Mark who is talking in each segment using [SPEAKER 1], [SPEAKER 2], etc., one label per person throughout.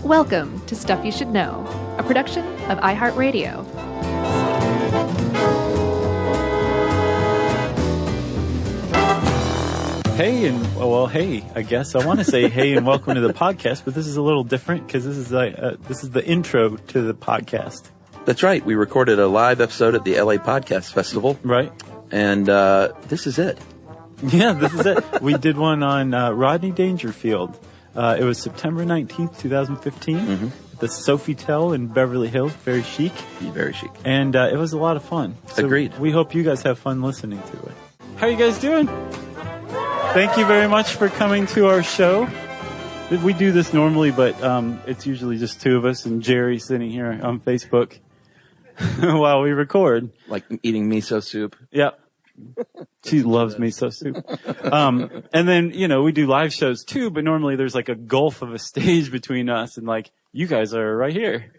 [SPEAKER 1] Welcome to Stuff You Should Know, a production of iHeartRadio.
[SPEAKER 2] Hey, I guess I want to say hey and welcome to the podcast, but this is a little different because this is the intro to the podcast.
[SPEAKER 3] That's right. We recorded a live episode at the LA Podcast Festival.
[SPEAKER 2] Right.
[SPEAKER 3] And this is it.
[SPEAKER 2] Yeah, this is it. We did one on Rodney Dangerfield. It was September 19th, 2015. Mm-hmm. At the Sofitel in Beverly Hills. Very chic.
[SPEAKER 3] Very chic.
[SPEAKER 2] And it was a lot of fun. So
[SPEAKER 3] agreed.
[SPEAKER 2] We hope you guys have fun listening to it. How are you guys doing? Thank you very much for coming to our show. We do this normally, but it's usually just two of us and Jerry sitting here on Facebook while we record.
[SPEAKER 3] Like eating miso soup.
[SPEAKER 2] Yep. She loves miso soup. And then, we do live shows too, but normally there's like a gulf of a stage between us and like, you guys are right here.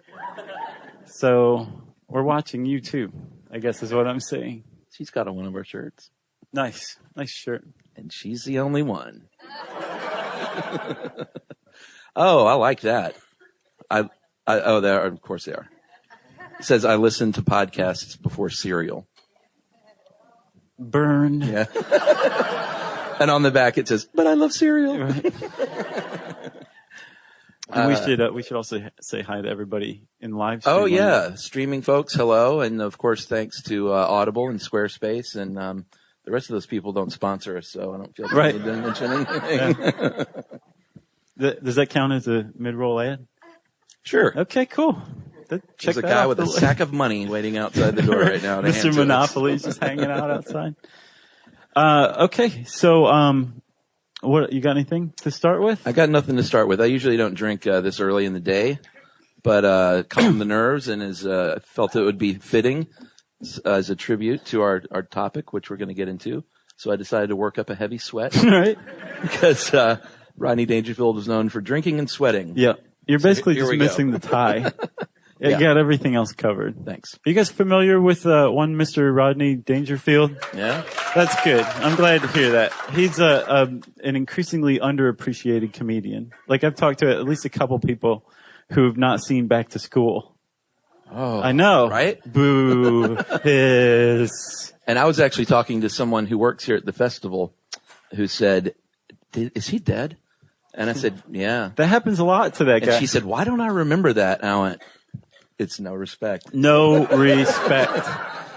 [SPEAKER 2] So we're watching you too, I guess is what I'm saying.
[SPEAKER 3] She's got on one of our shirts.
[SPEAKER 2] Nice shirt.
[SPEAKER 3] And she's the only one. Oh, I like that. Of course they are. It says, I listen to podcasts before cereal.
[SPEAKER 2] Burn.
[SPEAKER 3] Yeah. And on the back it says, but I love cereal.
[SPEAKER 2] Right. And we should also say hi to everybody in live stream.
[SPEAKER 3] Oh yeah. Streaming folks. Hello. And of course, thanks to Audible and Squarespace and, the rest of those people don't sponsor us, so I don't feel like I need to mention anything.
[SPEAKER 2] Yeah. Does that count as a mid-roll ad?
[SPEAKER 3] Sure.
[SPEAKER 2] Okay, cool.
[SPEAKER 3] There's a guy with a sack of money waiting outside the door right now.
[SPEAKER 2] Mr. Monopoly's just hanging out outside. Okay, so what you got anything to start with?
[SPEAKER 3] I got nothing to start with. I usually don't drink this early in the day, but calm the nerves, and I felt it would be fitting as a tribute to our topic, which we're going to get into. So I decided to work up a heavy sweat.
[SPEAKER 2] Right.
[SPEAKER 3] Because Rodney Dangerfield was known for drinking and sweating.
[SPEAKER 2] Yeah. You're basically just missing the tie. You got everything else covered.
[SPEAKER 3] Thanks.
[SPEAKER 2] Are you guys familiar with one Mr. Rodney Dangerfield?
[SPEAKER 3] Yeah.
[SPEAKER 2] That's good. I'm glad to hear that. He's an increasingly underappreciated comedian. Like I've talked to at least a couple people who've not seen Back to School.
[SPEAKER 3] Oh,
[SPEAKER 2] I know.
[SPEAKER 3] Right?
[SPEAKER 2] Boo. Hiss.
[SPEAKER 3] And I was actually talking to someone who works here at the festival who said, is he dead? And I said, yeah.
[SPEAKER 2] That happens a lot to that guy.
[SPEAKER 3] And she said, why don't I remember that? And I went, it's no respect.
[SPEAKER 2] No respect.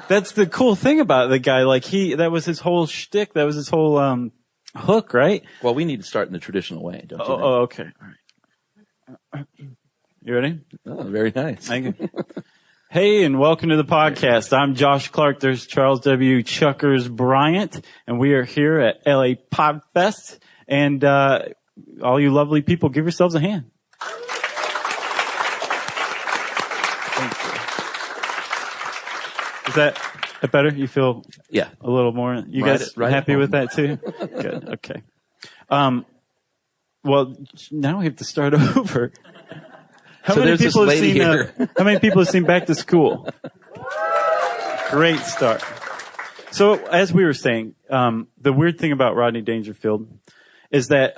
[SPEAKER 2] That's the cool thing about the guy. Like that was his whole shtick. That was his whole, hook, right?
[SPEAKER 3] Well, we need to start in the traditional way, don't you?
[SPEAKER 2] Oh, okay. All right. You ready?
[SPEAKER 3] Oh, very nice.
[SPEAKER 2] Thank you. Hey, and welcome to the podcast. I'm Josh Clark. There's Charles W. Chuckers Bryant, and we are here at LA Podfest. And all you lovely people, give yourselves a hand. Thank you. Is that better? You feel
[SPEAKER 3] a
[SPEAKER 2] little more? You guys happy with that too? Good. Okay. Well, now we have to start over. How many people have seen Back to School? Great start. So, as we were saying, the weird thing about Rodney Dangerfield is that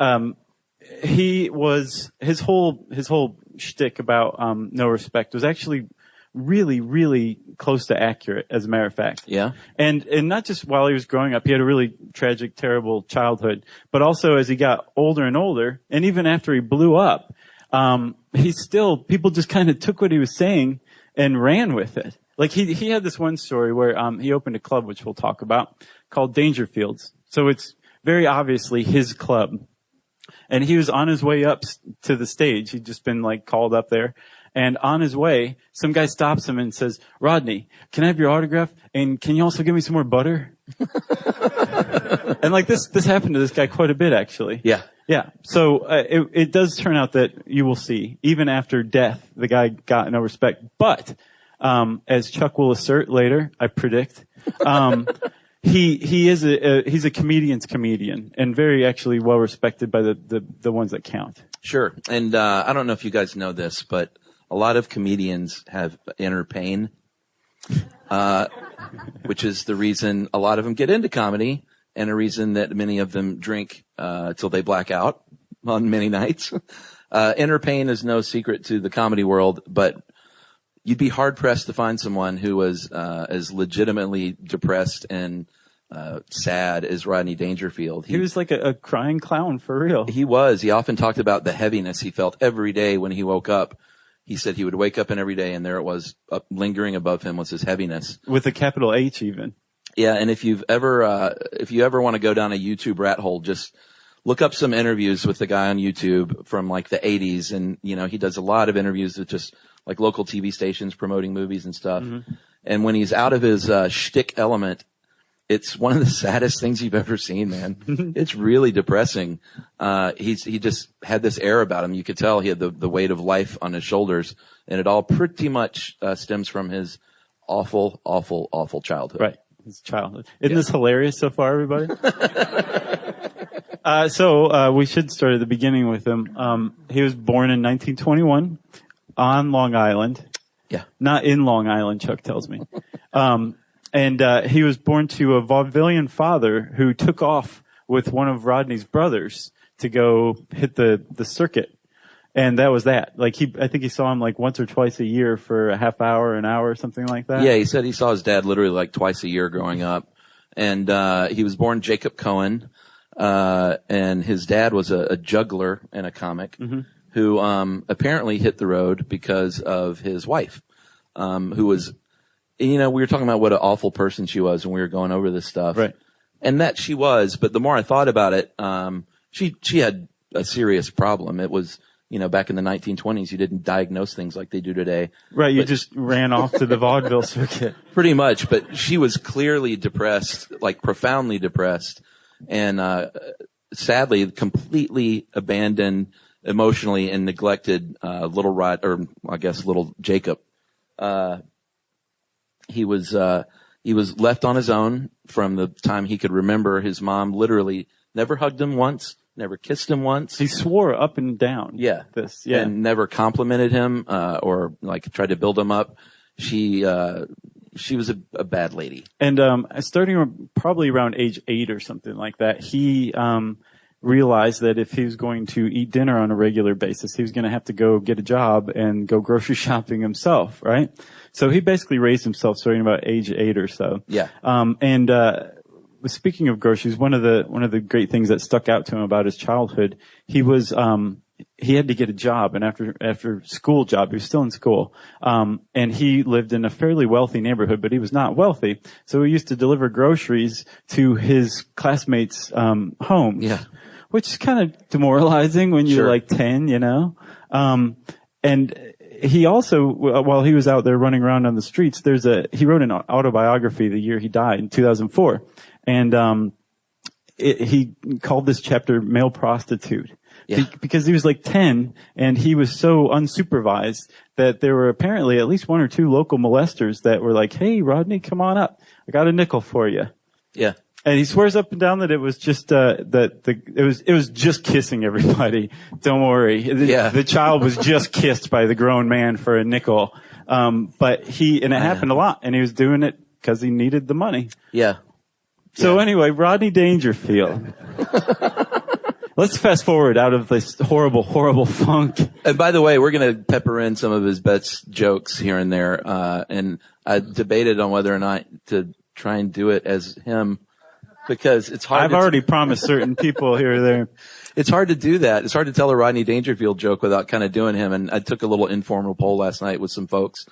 [SPEAKER 2] his whole shtick about no respect was actually really, really close to accurate, as a matter of fact.
[SPEAKER 3] Yeah. And
[SPEAKER 2] not just while he was growing up, he had a really tragic, terrible childhood, but also as he got older and older, and even after he blew up, people just kind of took what he was saying and ran with it. Like he had this one story where, he opened a club, which we'll talk about, called Dangerfield's. So it's very obviously his club. And he was on his way up to the stage. He'd just been like called up there. And on his way, some guy stops him and says, Rodney, can I have your autograph? And can you also give me some more butter? And like this happened to this guy quite a bit, actually.
[SPEAKER 3] Yeah.
[SPEAKER 2] Yeah. So it does turn out that you will see, even after death, the guy got no respect. But as Chuck will assert later, I predict, he's a comedian's comedian and very actually well respected by the ones that count.
[SPEAKER 3] Sure. And I don't know if you guys know this, but a lot of comedians have inner pain, which is the reason a lot of them get into comedy and a reason that many of them drink till they black out on many nights. Inner pain is no secret to the comedy world, but you'd be hard pressed to find someone who was as legitimately depressed and sad as Rodney Dangerfield.
[SPEAKER 2] He was like a crying clown for real.
[SPEAKER 3] He was. He often talked about the heaviness he felt every day when he woke up. He said he would wake up every day and there it was, lingering above him was his heaviness.
[SPEAKER 2] With a capital H even.
[SPEAKER 3] Yeah, and if you ever want to go down a YouTube rat hole, just look up some interviews with the guy on YouTube from like the 80s, and he does a lot of interviews with just like local TV stations promoting movies and stuff. Mm-hmm. And when he's out of his shtick element, it's one of the saddest things you've ever seen, man. It's really depressing. He just had this air about him. You could tell he had the weight of life on his shoulders, and it all pretty much stems from his awful, awful, awful childhood.
[SPEAKER 2] Right. His childhood. Isn't this hilarious so far, everybody? So we should start at the beginning with him. He was born in 1921 on Long Island.
[SPEAKER 3] Yeah.
[SPEAKER 2] Not in Long Island, Chuck tells me. And he was born to a vaudevillian father who took off with one of Rodney's brothers to go hit the circuit. And that was that. Like I think he saw him like once or twice a year for a half hour, an hour, something like that.
[SPEAKER 3] Yeah, he said he saw his dad literally like twice a year growing up. And he was born Jacob Cohen. And his dad was a juggler and a comic who apparently hit the road because of his wife, who was, we were talking about what an awful person she was when we were going over this stuff.
[SPEAKER 2] Right.
[SPEAKER 3] And that she was, but the more I thought about it, she had a serious problem. It was, back in the 1920s, you didn't diagnose things like they do today.
[SPEAKER 2] Right. You just ran off to the vaudeville circuit.
[SPEAKER 3] Pretty much. But she was clearly depressed, like profoundly depressed, and sadly completely abandoned emotionally and neglected little Jacob. He was left on his own from the time he could remember. His mom literally never hugged him once, never kissed him once.
[SPEAKER 2] He swore up and down.
[SPEAKER 3] Yeah. And never complimented him, or like tried to build him up. She was a bad lady. And,
[SPEAKER 2] starting probably around age 8 or something like that, he, realized that if he was going to eat dinner on a regular basis, he was going to have to go get a job and go grocery shopping himself, right? So he basically raised himself starting about age 8 or so.
[SPEAKER 3] Yeah.
[SPEAKER 2] Speaking of groceries, one of the great things that stuck out to him about his childhood, he had to get a job, and after school job, he was still in school, and he lived in a fairly wealthy neighborhood, but he was not wealthy, so he used to deliver groceries to his classmates' homes.
[SPEAKER 3] Yeah.
[SPEAKER 2] Which is kind of demoralizing when you're
[SPEAKER 3] Sure.
[SPEAKER 2] like 10, and he also, while he was out there running around on the streets, he wrote an autobiography the year he died in 2004. And, he called this chapter Male Prostitute.
[SPEAKER 3] Yeah.
[SPEAKER 2] Because he was like 10 and he was so unsupervised that there were apparently at least 1 or 2 local molesters that were like, "Hey, Rodney, come on up. I got a nickel for you."
[SPEAKER 3] Yeah.
[SPEAKER 2] And he swears up and down that it was just, it was just kissing everybody. Don't worry.
[SPEAKER 3] Yeah.
[SPEAKER 2] The child was just kissed by the grown man for a nickel. But it happened a lot, and he was doing it because he needed the money.
[SPEAKER 3] Yeah.
[SPEAKER 2] So anyway, Rodney Dangerfield. Let's fast forward out of this horrible, horrible funk.
[SPEAKER 3] And by the way, we're going to pepper in some of his best jokes here and there. And I debated on whether or not to try and do it as him, because it's hard.
[SPEAKER 2] I've already promised certain people here or there.
[SPEAKER 3] It's hard to do that. It's hard to tell a Rodney Dangerfield joke without kind of doing him. And I took a little informal poll last night with some folks,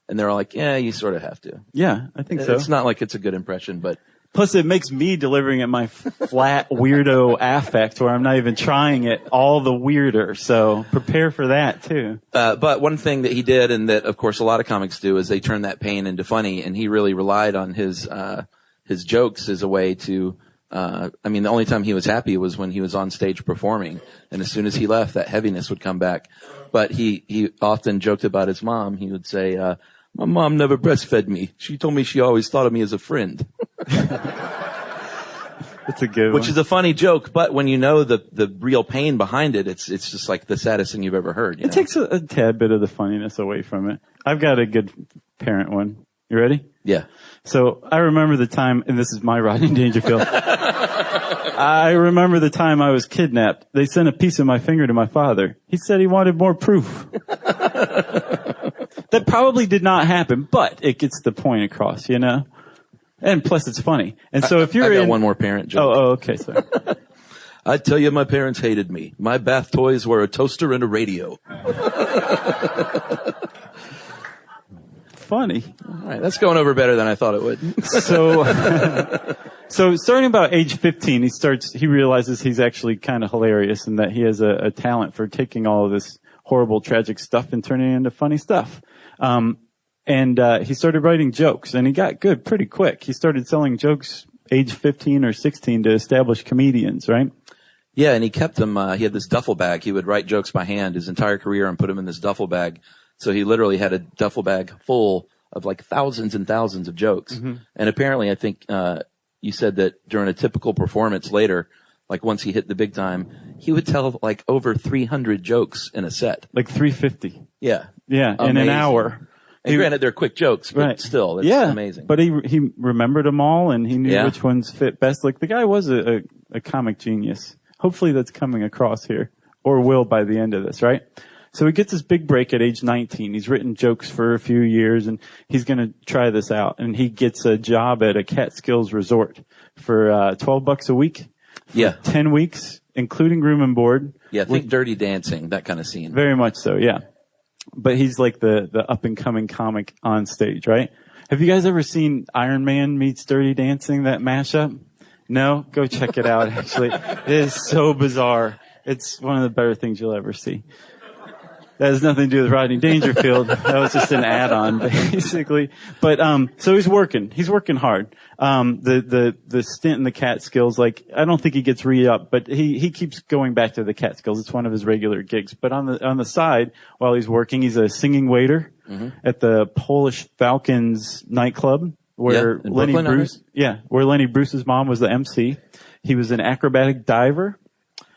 [SPEAKER 3] and they were like, "Yeah, you sort of have to."
[SPEAKER 2] Yeah, I think so.
[SPEAKER 3] It's not like it's a good impression, but.
[SPEAKER 2] Plus, it makes me delivering it my flat weirdo affect, where I'm not even trying it, all the weirder. So prepare for that too.
[SPEAKER 3] But one thing that he did, and that of course a lot of comics do, is they turn that pain into funny. And he really relied on his jokes as a way to. The only time he was happy was when he was on stage performing, and as soon as he left, that heaviness would come back. But he often joked about his mom. He would say, "My mom never breastfed me. She told me she always thought of me as a friend."
[SPEAKER 2] That's a good one.
[SPEAKER 3] Which is a funny joke, but when you know the real pain behind it, it's just like the saddest thing you've ever heard.
[SPEAKER 2] It takes a tad bit of the funniness away from it. I've got a good parent one. You ready?
[SPEAKER 3] Yeah.
[SPEAKER 2] So I remember the time, and this is my Rodney Dangerfield. I remember the time I was kidnapped. They sent a piece of my finger to my father. He said he wanted more proof. That probably did not happen, but it gets the point across, you know? And plus it's funny. And so if you're
[SPEAKER 3] I got one more parent joke.
[SPEAKER 2] Oh, okay, sorry.
[SPEAKER 3] I tell you, my parents hated me. My bath toys were a toaster and a radio.
[SPEAKER 2] Funny.
[SPEAKER 3] All right, that's going over better than I thought it would.
[SPEAKER 2] So starting about age 15, he realizes he's actually kind of hilarious and that he has a talent for taking all of this horrible, tragic stuff and turning it into funny stuff. He started writing jokes, and he got good pretty quick. He started selling jokes age 15 or 16 to established comedians, right?
[SPEAKER 3] Yeah, and he kept them. He had this duffel bag. He would write jokes by hand his entire career and put them in this duffel bag. So he literally had a duffel bag full of like thousands and thousands of jokes. Mm-hmm. And apparently, I think you said that during a typical performance later, like once he hit the big time, he would tell like over 300 jokes in a set.
[SPEAKER 2] Like 350.
[SPEAKER 3] Yeah.
[SPEAKER 2] Yeah, in an hour.
[SPEAKER 3] And granted, they're quick jokes, but
[SPEAKER 2] right.
[SPEAKER 3] Still, it's amazing.
[SPEAKER 2] But he remembered them all, and he knew which ones fit best. Like, the guy was a comic genius. Hopefully that's coming across here, or will by the end of this, right? So he gets his big break at age 19. He's written jokes for a few years, and he's going to try this out. And he gets a job at a Catskills resort for $12 a week. For 10 weeks, including room and board.
[SPEAKER 3] Yeah, think Dirty Dancing, that kind of scene.
[SPEAKER 2] Very much so, yeah. But he's like the up-and-coming comic on stage, right? Have you guys ever seen Iron Man meets Dirty Dancing, that mashup? No? Go check it out, actually. It is so bizarre. It's one of the better things you'll ever see. That has nothing to do with Rodney Dangerfield. That was just an add-on, basically. But, so he's working. He's working hard. The stint in the Catskills, like, I don't think he gets re-up, but he keeps going back to the Catskills. It's one of his regular gigs. But on the side, while he's working, he's a singing waiter at the Polish Falcons nightclub where Lenny Bruce's mom was the MC. He was an acrobatic diver.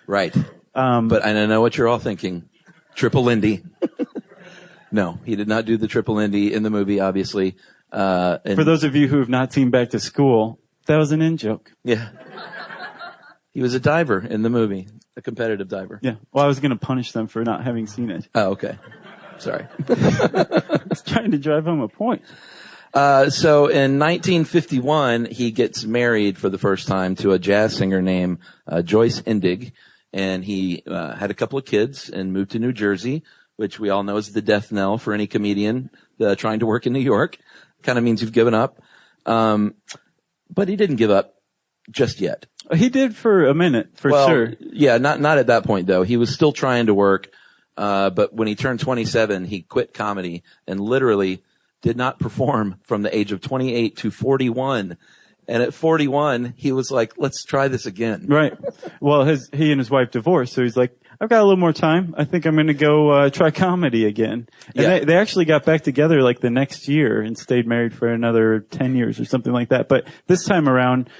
[SPEAKER 3] Right. But I know what you're all thinking. Triple Indy. No, he did not do the Triple Indy in the movie, obviously. For
[SPEAKER 2] those of you who have not seen Back to School, that was an in-joke.
[SPEAKER 3] Yeah. He was a diver in the movie, a competitive diver.
[SPEAKER 2] Yeah. Well, I was going to punish them for not having seen it.
[SPEAKER 3] Oh, okay. Sorry.
[SPEAKER 2] I was trying to drive home a point.
[SPEAKER 3] So in 1951, he gets married for the first time to a jazz singer named Joyce Indig. And he had a couple of kids and moved to New Jersey, which we all know is the death knell for any comedian trying to work in New York. Kind of means you've given up. But he didn't give up just yet.
[SPEAKER 2] He did for a minute, sure.
[SPEAKER 3] Yeah, not at that point, though. He was still trying to work. But when he turned 27, he quit comedy and literally did not perform from the age of 28 to 41. And at 41, he was like, let's try this again.
[SPEAKER 2] Right. Well, he and his wife divorced, so he's like, I've got a little more time. I think I'm going to go try comedy again. And they actually got back together like the next year and stayed married for another 10 years or something like that. But this time around,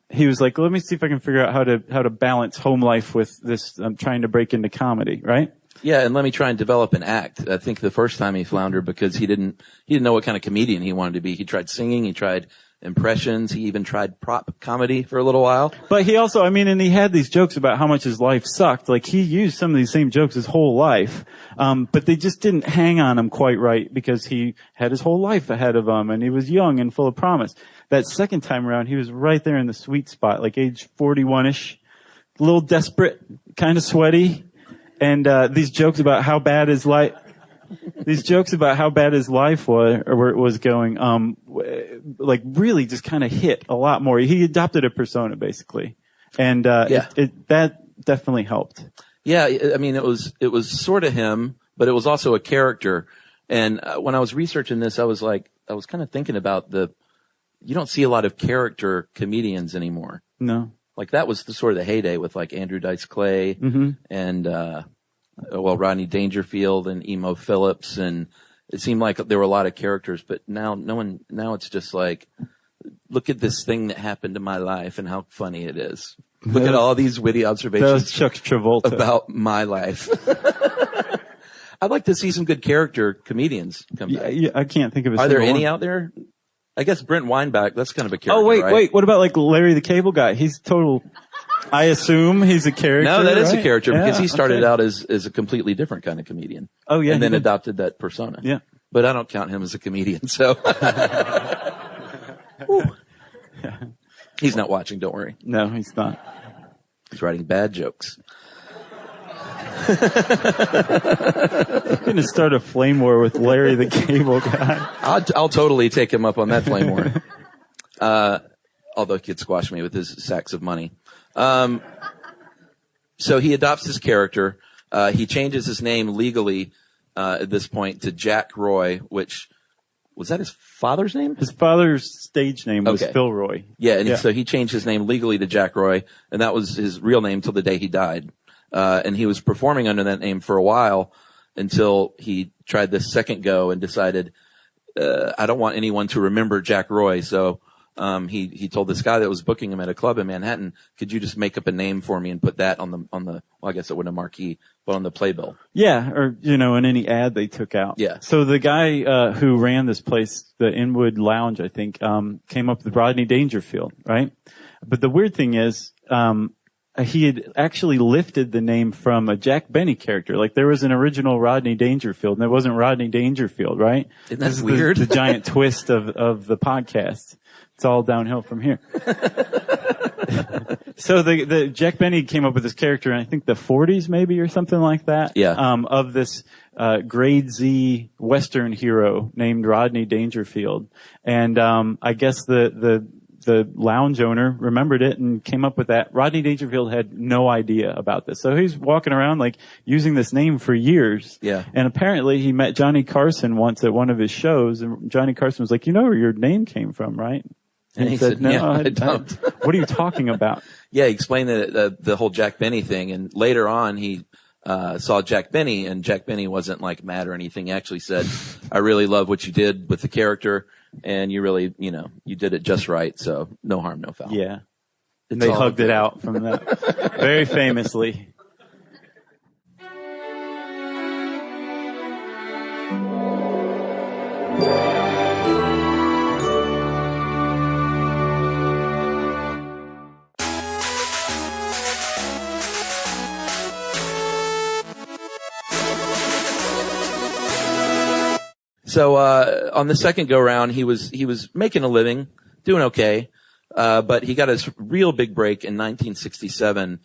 [SPEAKER 2] he was like, let me see if I can figure out how to balance home life with this. I'm trying to break into comedy, right?
[SPEAKER 3] Yeah, and let me try and develop an act. I think the first time he floundered because he didn't know what kind of comedian he wanted to be. He tried singing, he tried impressions. He even tried prop comedy for a little while.
[SPEAKER 2] But he also, and he had these jokes about how much his life sucked. Like, he used some of these same jokes his whole life. But they just didn't hang on him quite right because he had his whole life ahead of him and he was young and full of promise. That second time around, he was right there in the sweet spot, like age 41-ish, a little desperate, kind of sweaty. And, these jokes about how bad his life was going, like really just kind of hit a lot more. He adopted a persona basically. And, that definitely helped.
[SPEAKER 3] Yeah. I mean, it was sort of him, but it was also a character. And when I was researching this, I was kind of thinking about you don't see a lot of character comedians anymore.
[SPEAKER 2] No.
[SPEAKER 3] Like that was the sort of the heyday with like Andrew Dice Clay and, Rodney Dangerfield and Emo Phillips, and it seemed like there were a lot of characters, but now it's just like, look at this thing that happened in my life and how funny it is. Look at all these witty observations.
[SPEAKER 2] That was Chuck Travolta.
[SPEAKER 3] About my life. I'd like to see some good character comedians come back.
[SPEAKER 2] Yeah, I can't think of a
[SPEAKER 3] Are there
[SPEAKER 2] single
[SPEAKER 3] any
[SPEAKER 2] one
[SPEAKER 3] out there? I guess Brent Weinbach, that's kind of a character.
[SPEAKER 2] Oh, wait,
[SPEAKER 3] right?
[SPEAKER 2] what about like Larry the Cable Guy? He's total I assume he's a character.
[SPEAKER 3] No, that is
[SPEAKER 2] right?
[SPEAKER 3] a character because he started
[SPEAKER 2] okay.
[SPEAKER 3] out as a completely different kind of comedian.
[SPEAKER 2] Oh, yeah.
[SPEAKER 3] And then
[SPEAKER 2] he did.
[SPEAKER 3] adopted that persona.
[SPEAKER 2] Yeah.
[SPEAKER 3] But I don't count him as a comedian, so. He's not watching, don't worry.
[SPEAKER 2] No, he's not.
[SPEAKER 3] He's writing bad jokes.
[SPEAKER 2] I'm going to start a flame war with Larry the Cable Guy.
[SPEAKER 3] I'll totally take him up on that flame war. Although he could squash me with his sacks of money. So he adopts his character. He changes his name legally at this point to Jack Roy, which was that his father's name?
[SPEAKER 2] His father's stage name was Phil Roy.
[SPEAKER 3] Yeah, and so he changed his name legally to Jack Roy, and that was his real name till the day he died. And he was performing under that name for a while until he tried this second go and decided, I don't want anyone to remember Jack Roy. So, he told this guy that was booking him at a club in Manhattan, could you just make up a name for me and put that on the, well, I guess it wasn't a marquee, but on the playbill.
[SPEAKER 2] Yeah. Or, in any ad they took out.
[SPEAKER 3] Yeah.
[SPEAKER 2] So the guy, who ran this place, the Inwood Lounge, I think, came up with Rodney Dangerfield, right? But the weird thing is, he had actually lifted the name from a Jack Benny character. Like there was an original Rodney Dangerfield and it wasn't Rodney Dangerfield, right?
[SPEAKER 3] Isn't that weird?
[SPEAKER 2] The giant twist of the podcast. It's all downhill from here. So the Jack Benny came up with this character in I think the 40s maybe or something like that.
[SPEAKER 3] Yeah.
[SPEAKER 2] Of this, grade Z Western hero named Rodney Dangerfield. And, I guess the lounge owner remembered it and came up with that. Rodney Dangerfield had no idea about this. So he's walking around like using this name for years.
[SPEAKER 3] Yeah.
[SPEAKER 2] And apparently he met Johnny Carson once at one of his shows and Johnny Carson was like, where your name came from, right?
[SPEAKER 3] And he said, no, I don't.
[SPEAKER 2] What are you talking about?
[SPEAKER 3] Yeah, he explained the whole Jack Benny thing, and later on he saw Jack Benny, and Jack Benny wasn't like mad or anything. He actually said, I really love what you did with the character, and you really, you did it just right, so no harm, no foul.
[SPEAKER 2] Yeah. They hugged it out from that. Very famously.
[SPEAKER 3] So, on the second go round, he was making a living, doing okay. But he got his real big break in 1967,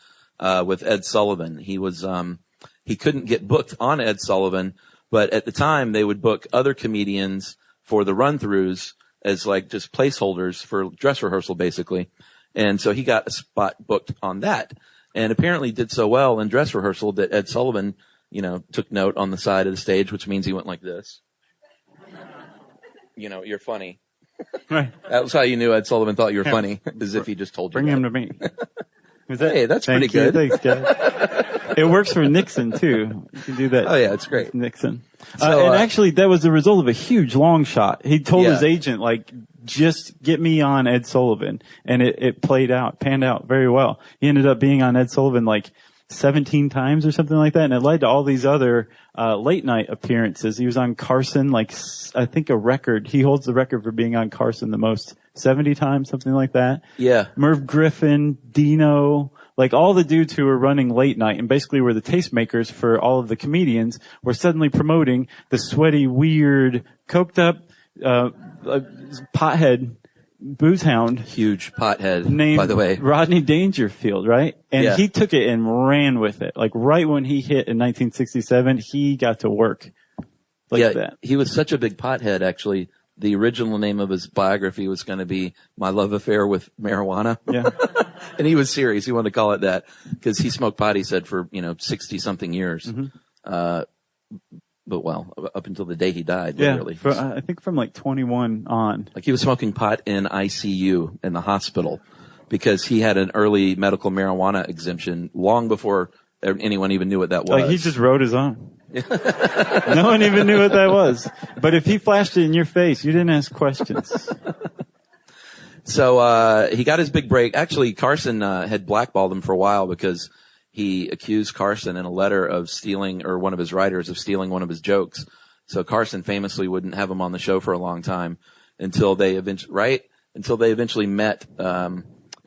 [SPEAKER 3] with Ed Sullivan. He couldn't get booked on Ed Sullivan, but at the time they would book other comedians for the run-throughs as like just placeholders for dress rehearsal basically. And so he got a spot booked on that and apparently did so well in dress rehearsal that Ed Sullivan, took note on the side of the stage, which means he went like this. You're funny.
[SPEAKER 2] Right.
[SPEAKER 3] That was how you knew Ed Sullivan thought you were funny, as if he just told you.
[SPEAKER 2] Bring him to me.
[SPEAKER 3] Hey, that's pretty good.
[SPEAKER 2] Thanks, guys. It works for Nixon too. You can do that.
[SPEAKER 3] Oh yeah, it's great.
[SPEAKER 2] Nixon.
[SPEAKER 3] So,
[SPEAKER 2] and actually that was the result of a huge long shot. He told his agent, just get me on Ed Sullivan. And it panned out very well. He ended up being on Ed Sullivan 17 times or something like that. And it led to all these other, late night appearances. He was on Carson, I think a record. He holds the record for being on Carson the most, 70 times, something like that.
[SPEAKER 3] Yeah.
[SPEAKER 2] Merv Griffin, Dino, all the dudes who were running late night and basically were the tastemakers for all of the comedians were suddenly promoting the sweaty, weird, coked up, pothead, booze hound.
[SPEAKER 3] Huge pothead,
[SPEAKER 2] named
[SPEAKER 3] by the way.
[SPEAKER 2] Rodney Dangerfield, right? And he took it and ran with it. Right when he hit in 1967, he got to work that.
[SPEAKER 3] He was such a big pothead, actually. The original name of his biography was going to be My Love Affair with Marijuana.
[SPEAKER 2] Yeah.
[SPEAKER 3] And he was serious. He wanted to call it that because he smoked pot, he said, for, 60 something years. Mm-hmm. But up until the day he died, literally.
[SPEAKER 2] I think from 21 on.
[SPEAKER 3] He was smoking pot in ICU in the hospital because he had an early medical marijuana exemption long before anyone even knew what that was.
[SPEAKER 2] He just wrote his own. No one even knew what that was. But if he flashed it in your face, you didn't ask questions.
[SPEAKER 3] So, he got his big break. Actually, Carson, had blackballed him for a while because he accused Carson in a letter of stealing, or one of his writers of stealing one of his jokes. So Carson famously wouldn't have him on the show for a long time until they eventually met,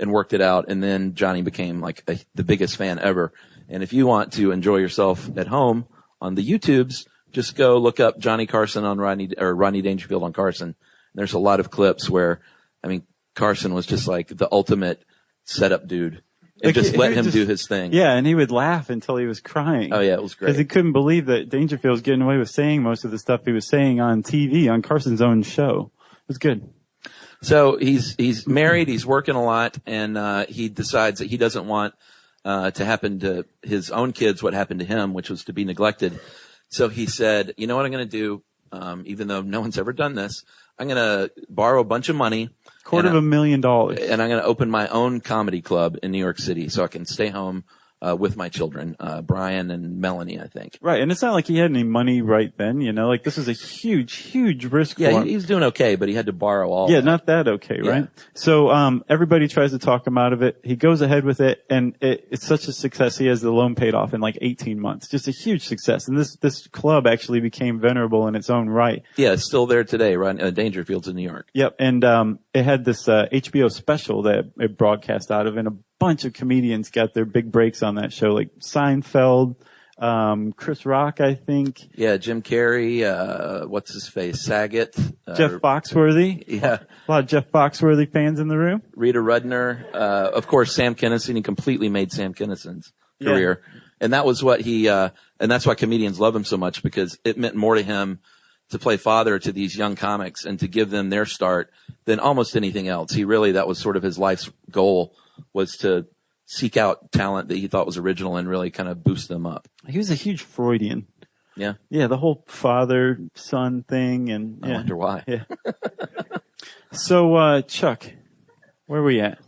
[SPEAKER 3] and worked it out. And then Johnny became like the biggest fan ever. And if you want to enjoy yourself at home on the YouTubes, just go look up Johnny Carson on Rodney Dangerfield on Carson. And there's a lot of clips where, I mean, Carson was just like the ultimate setup dude. And just let him do his thing.
[SPEAKER 2] Yeah, and he would laugh until he was crying.
[SPEAKER 3] Oh yeah, it was great.
[SPEAKER 2] Because he couldn't believe that Dangerfield was getting away with saying most of the stuff he was saying on TV, on Carson's own show. It was good.
[SPEAKER 3] So he's married, he's working a lot, and he decides that he doesn't want to happen to his own kids what happened to him, which was to be neglected. So he said, you know what I'm going to do, even though no one's ever done this, I'm going to borrow a bunch of money.
[SPEAKER 2] $250,000.
[SPEAKER 3] And I'm going to open my own comedy club in New York City so I can stay home with my children, Brian and Melanie, I think.
[SPEAKER 2] Right, and it's not like he had any money right then, you know, like this was a huge risk for him.
[SPEAKER 3] He was doing okay, but he had to borrow all that.
[SPEAKER 2] Not that okay, right?
[SPEAKER 3] Yeah.
[SPEAKER 2] So, everybody tries to talk him out of it. He goes ahead with it, and it's such a success. He has the loan paid off in like 18 months. Just a huge success. And this club actually became venerable in its own right.
[SPEAKER 3] Yeah, it's still there today, right? Dangerfield's in New York.
[SPEAKER 2] Yep, and it had this HBO special that it broadcast out of, and a bunch of comedians got their big breaks on that show, like Seinfeld, Chris Rock, I think.
[SPEAKER 3] Yeah, Jim Carrey, what's his face? Saget.
[SPEAKER 2] Jeff Foxworthy.
[SPEAKER 3] Yeah.
[SPEAKER 2] A lot of Jeff Foxworthy fans in the room.
[SPEAKER 3] Rita Rudner. Of course, Sam Kinison. He completely made Sam Kinison's career. Yeah. And that was what and that's why comedians love him so much, because it meant more to him to play father to these young comics and to give them their start than almost anything else. That was sort of his life's goal, was to seek out talent that he thought was original and really kind of boost them up.
[SPEAKER 2] He was a huge Freudian.
[SPEAKER 3] Yeah.
[SPEAKER 2] Yeah, the whole father-son thing, and
[SPEAKER 3] I wonder why.
[SPEAKER 2] Yeah. So, Chuck, where are we at?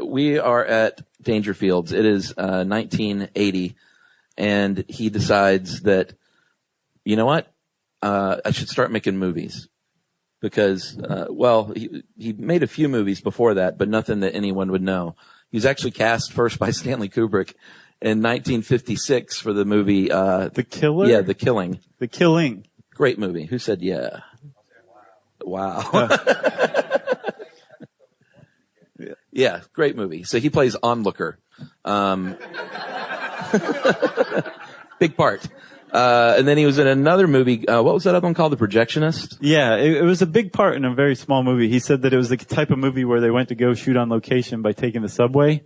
[SPEAKER 3] We are at Dangerfield's. It is 1980, and he decides that, you know what? I should start making movies. Because, he made a few movies before that, but nothing that anyone would know. He was actually cast first by Stanley Kubrick in 1956 for the movie,
[SPEAKER 2] The Killer?
[SPEAKER 3] Yeah, The Killing.
[SPEAKER 2] The Killing.
[SPEAKER 3] Great movie. Who said yeah? Wow. Yeah, great movie. So he plays onlooker. Big part. And then he was in another movie. What was that other one called? The Projectionist?
[SPEAKER 2] Yeah, it was a big part in a very small movie. He said that it was the type of movie where they went to go shoot on location by taking the subway.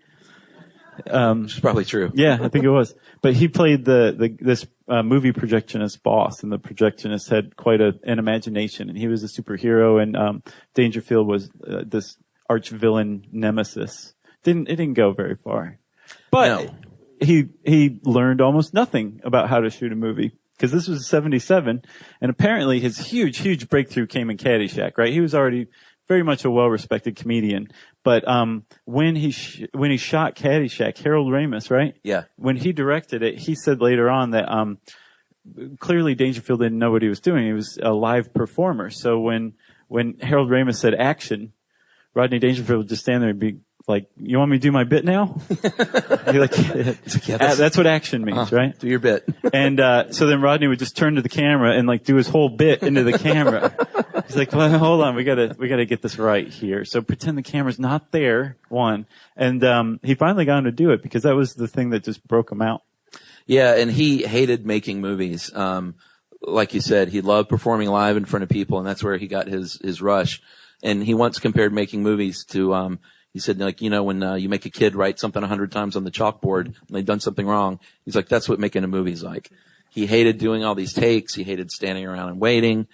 [SPEAKER 3] Which is probably true.
[SPEAKER 2] Yeah, I think it was. But he played this movie projectionist boss, and the projectionist had quite an imagination, and he was a superhero, and Dangerfield was this arch villain nemesis. It didn't go very far. But
[SPEAKER 3] No.
[SPEAKER 2] He learned almost nothing about how to shoot a movie, because this was 1977, and apparently his huge breakthrough came in Caddyshack, right? He was already very much a well-respected comedian, but when he shot Caddyshack, Harold Ramis, right?
[SPEAKER 3] Yeah.
[SPEAKER 2] When he directed it, he said later on that clearly Dangerfield didn't know what he was doing. He was a live performer. So when Harold Ramis said action, Rodney Dangerfield would just stand there and be like, "You want me to do my bit now?" You're like, yeah, that's what action means, right?
[SPEAKER 3] Do your bit.
[SPEAKER 2] And so then Rodney would just turn to the camera and like do his whole bit into the camera. He's like, "Well, hold on, we gotta get this right here." So pretend the camera's not there. And he finally got him to do it, because that was the thing that just broke him out.
[SPEAKER 3] Yeah, and he hated making movies. Like you said, he loved performing live in front of people, and that's where he got his rush. And he once compared making movies to, he said, like, you know, when you make a kid write something 100 times on the chalkboard and they've done something wrong, he's like, that's what making a movie's like. He hated doing all these takes. He hated standing around and waiting,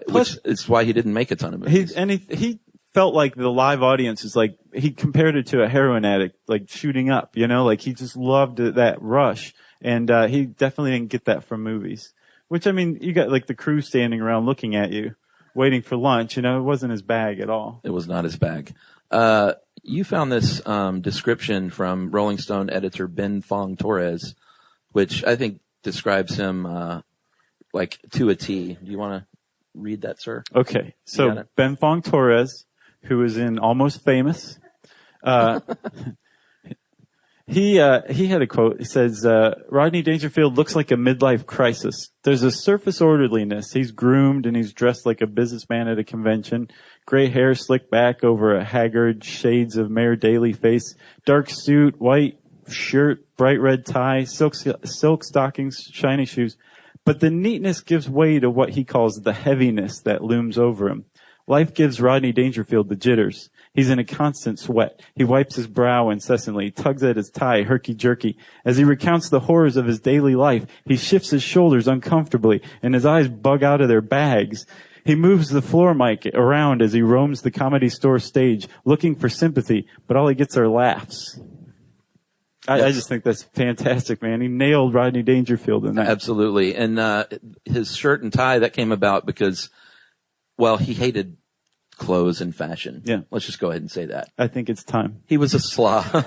[SPEAKER 3] which is why he didn't make a ton of movies.
[SPEAKER 2] He felt like the live audience is like, he compared it to a heroin addict, like shooting up, you know, like he just loved that rush. And he definitely didn't get that from movies. Which, I mean, you got like the crew standing around looking at you, waiting for lunch, you know, it wasn't his bag at all.
[SPEAKER 3] It was not his bag. You found this description from Rolling Stone editor Ben Fong Torres, which I think describes him like to a T. Do you want to read that, sir?
[SPEAKER 2] Okay. So Ben Fong Torres, who is in Almost Famous, he had a quote. He says, Rodney Dangerfield looks like a midlife crisis. There's a surface orderliness. He's groomed and he's dressed like a businessman at a convention. Gray hair slicked back over a haggard shades of Mayor Daley face. Dark suit, white shirt, bright red tie, silk stockings, shiny shoes. But the neatness gives way to what he calls the heaviness that looms over him. Life gives Rodney Dangerfield the jitters. He's in a constant sweat. He wipes his brow incessantly, tugs at his tie herky-jerky. As he recounts the horrors of his daily life, he shifts his shoulders uncomfortably, and his eyes bug out of their bags. He moves the floor mic around as he roams the Comedy Store stage, looking for sympathy, but all he gets are laughs. I just think that's fantastic, man. He nailed Rodney Dangerfield in that.
[SPEAKER 3] Absolutely. And his shirt and tie, that came about because, well, he hated clothes and fashion.
[SPEAKER 2] Yeah.
[SPEAKER 3] Let's just go ahead and say that.
[SPEAKER 2] I think it's time.
[SPEAKER 3] He was a slob.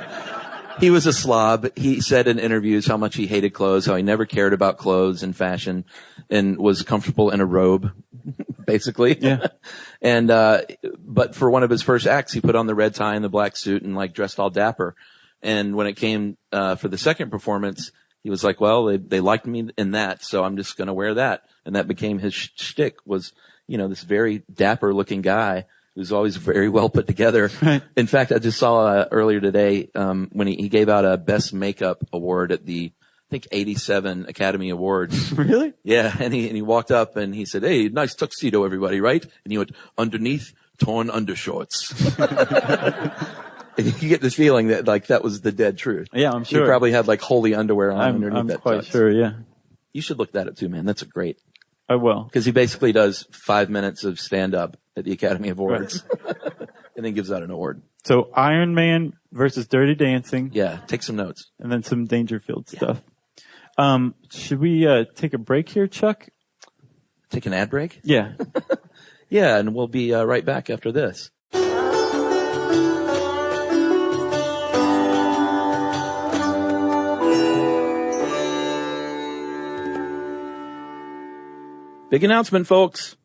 [SPEAKER 3] He was a slob. He said in interviews how much he hated clothes, how he never cared about clothes and fashion, and was comfortable in a robe, basically.
[SPEAKER 2] Yeah.
[SPEAKER 3] And but for one of his first acts, he put on the red tie and the black suit and like dressed all dapper. And when it came for the second performance, he was like, well, they liked me in that, so I'm just going to wear that. And that became his shtick, was, this very dapper looking guy who's always very well put together.
[SPEAKER 2] Right.
[SPEAKER 3] In fact, I just saw earlier today when he gave out a Best Makeup Award at the, I think, 87 Academy Awards.
[SPEAKER 2] Really?
[SPEAKER 3] Yeah, and he walked up and he said, hey, nice tuxedo, everybody, right? And he went, underneath, torn undershorts. And you get this feeling that like that was the dead truth.
[SPEAKER 2] Yeah, I'm sure.
[SPEAKER 3] He probably had like holy underwear on underneath
[SPEAKER 2] I'm
[SPEAKER 3] that.
[SPEAKER 2] quite
[SPEAKER 3] tux.
[SPEAKER 2] sure, yeah.
[SPEAKER 3] You should look that up too, man. That's a great.
[SPEAKER 2] I will.
[SPEAKER 3] Because he basically does 5 minutes of stand up at the Academy Awards, and then gives out an award.
[SPEAKER 2] So Iron Man versus Dirty Dancing.
[SPEAKER 3] Yeah, take some notes.
[SPEAKER 2] And then some Dangerfield stuff. Should we take a break here, Chuck?
[SPEAKER 3] Take an ad break?
[SPEAKER 2] Yeah.
[SPEAKER 3] Yeah, and we'll be right back after this. Big announcement, folks.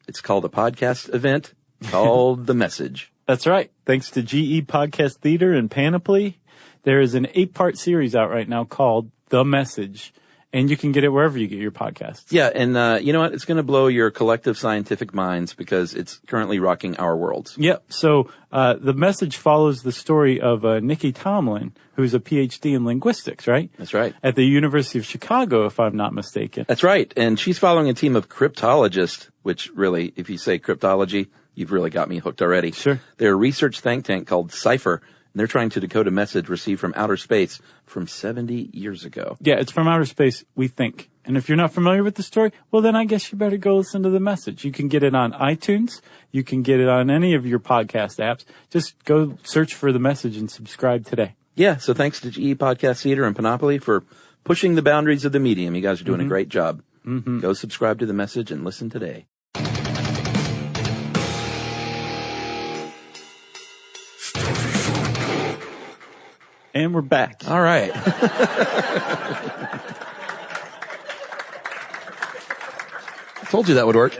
[SPEAKER 3] It's called a podcast event called The Message.
[SPEAKER 2] That's right. Thanks to GE Podcast Theater and Panoply, there is an 8-part series out right now called The Message. And you can get it wherever you get your podcasts.
[SPEAKER 3] Yeah, and you know what? It's going to blow your collective scientific minds because it's currently rocking our worlds.
[SPEAKER 2] Yep. So The Message follows the story of Nikki Tomlin, who's a PhD in linguistics, right?
[SPEAKER 3] That's right.
[SPEAKER 2] At the University of Chicago, if I'm not mistaken.
[SPEAKER 3] That's right. And she's following a team of cryptologists, which really, if you say cryptology, you've really got me hooked already.
[SPEAKER 2] Sure.
[SPEAKER 3] They're a research think tank called Cypher. And they're trying to decode a message received from outer space from 70 years ago.
[SPEAKER 2] Yeah, it's from outer space, we think. And if you're not familiar with the story, well, then I guess you better go listen to The Message. You can get it on iTunes. You can get it on any of your podcast apps. Just go search for The Message and subscribe today.
[SPEAKER 3] Yeah, so thanks to GE Podcast Theater and Panoply for pushing the boundaries of the medium. You guys are doing a great job. Mm-hmm. Go subscribe to The Message and listen today.
[SPEAKER 2] And we're back.
[SPEAKER 3] All right. I told you that would work.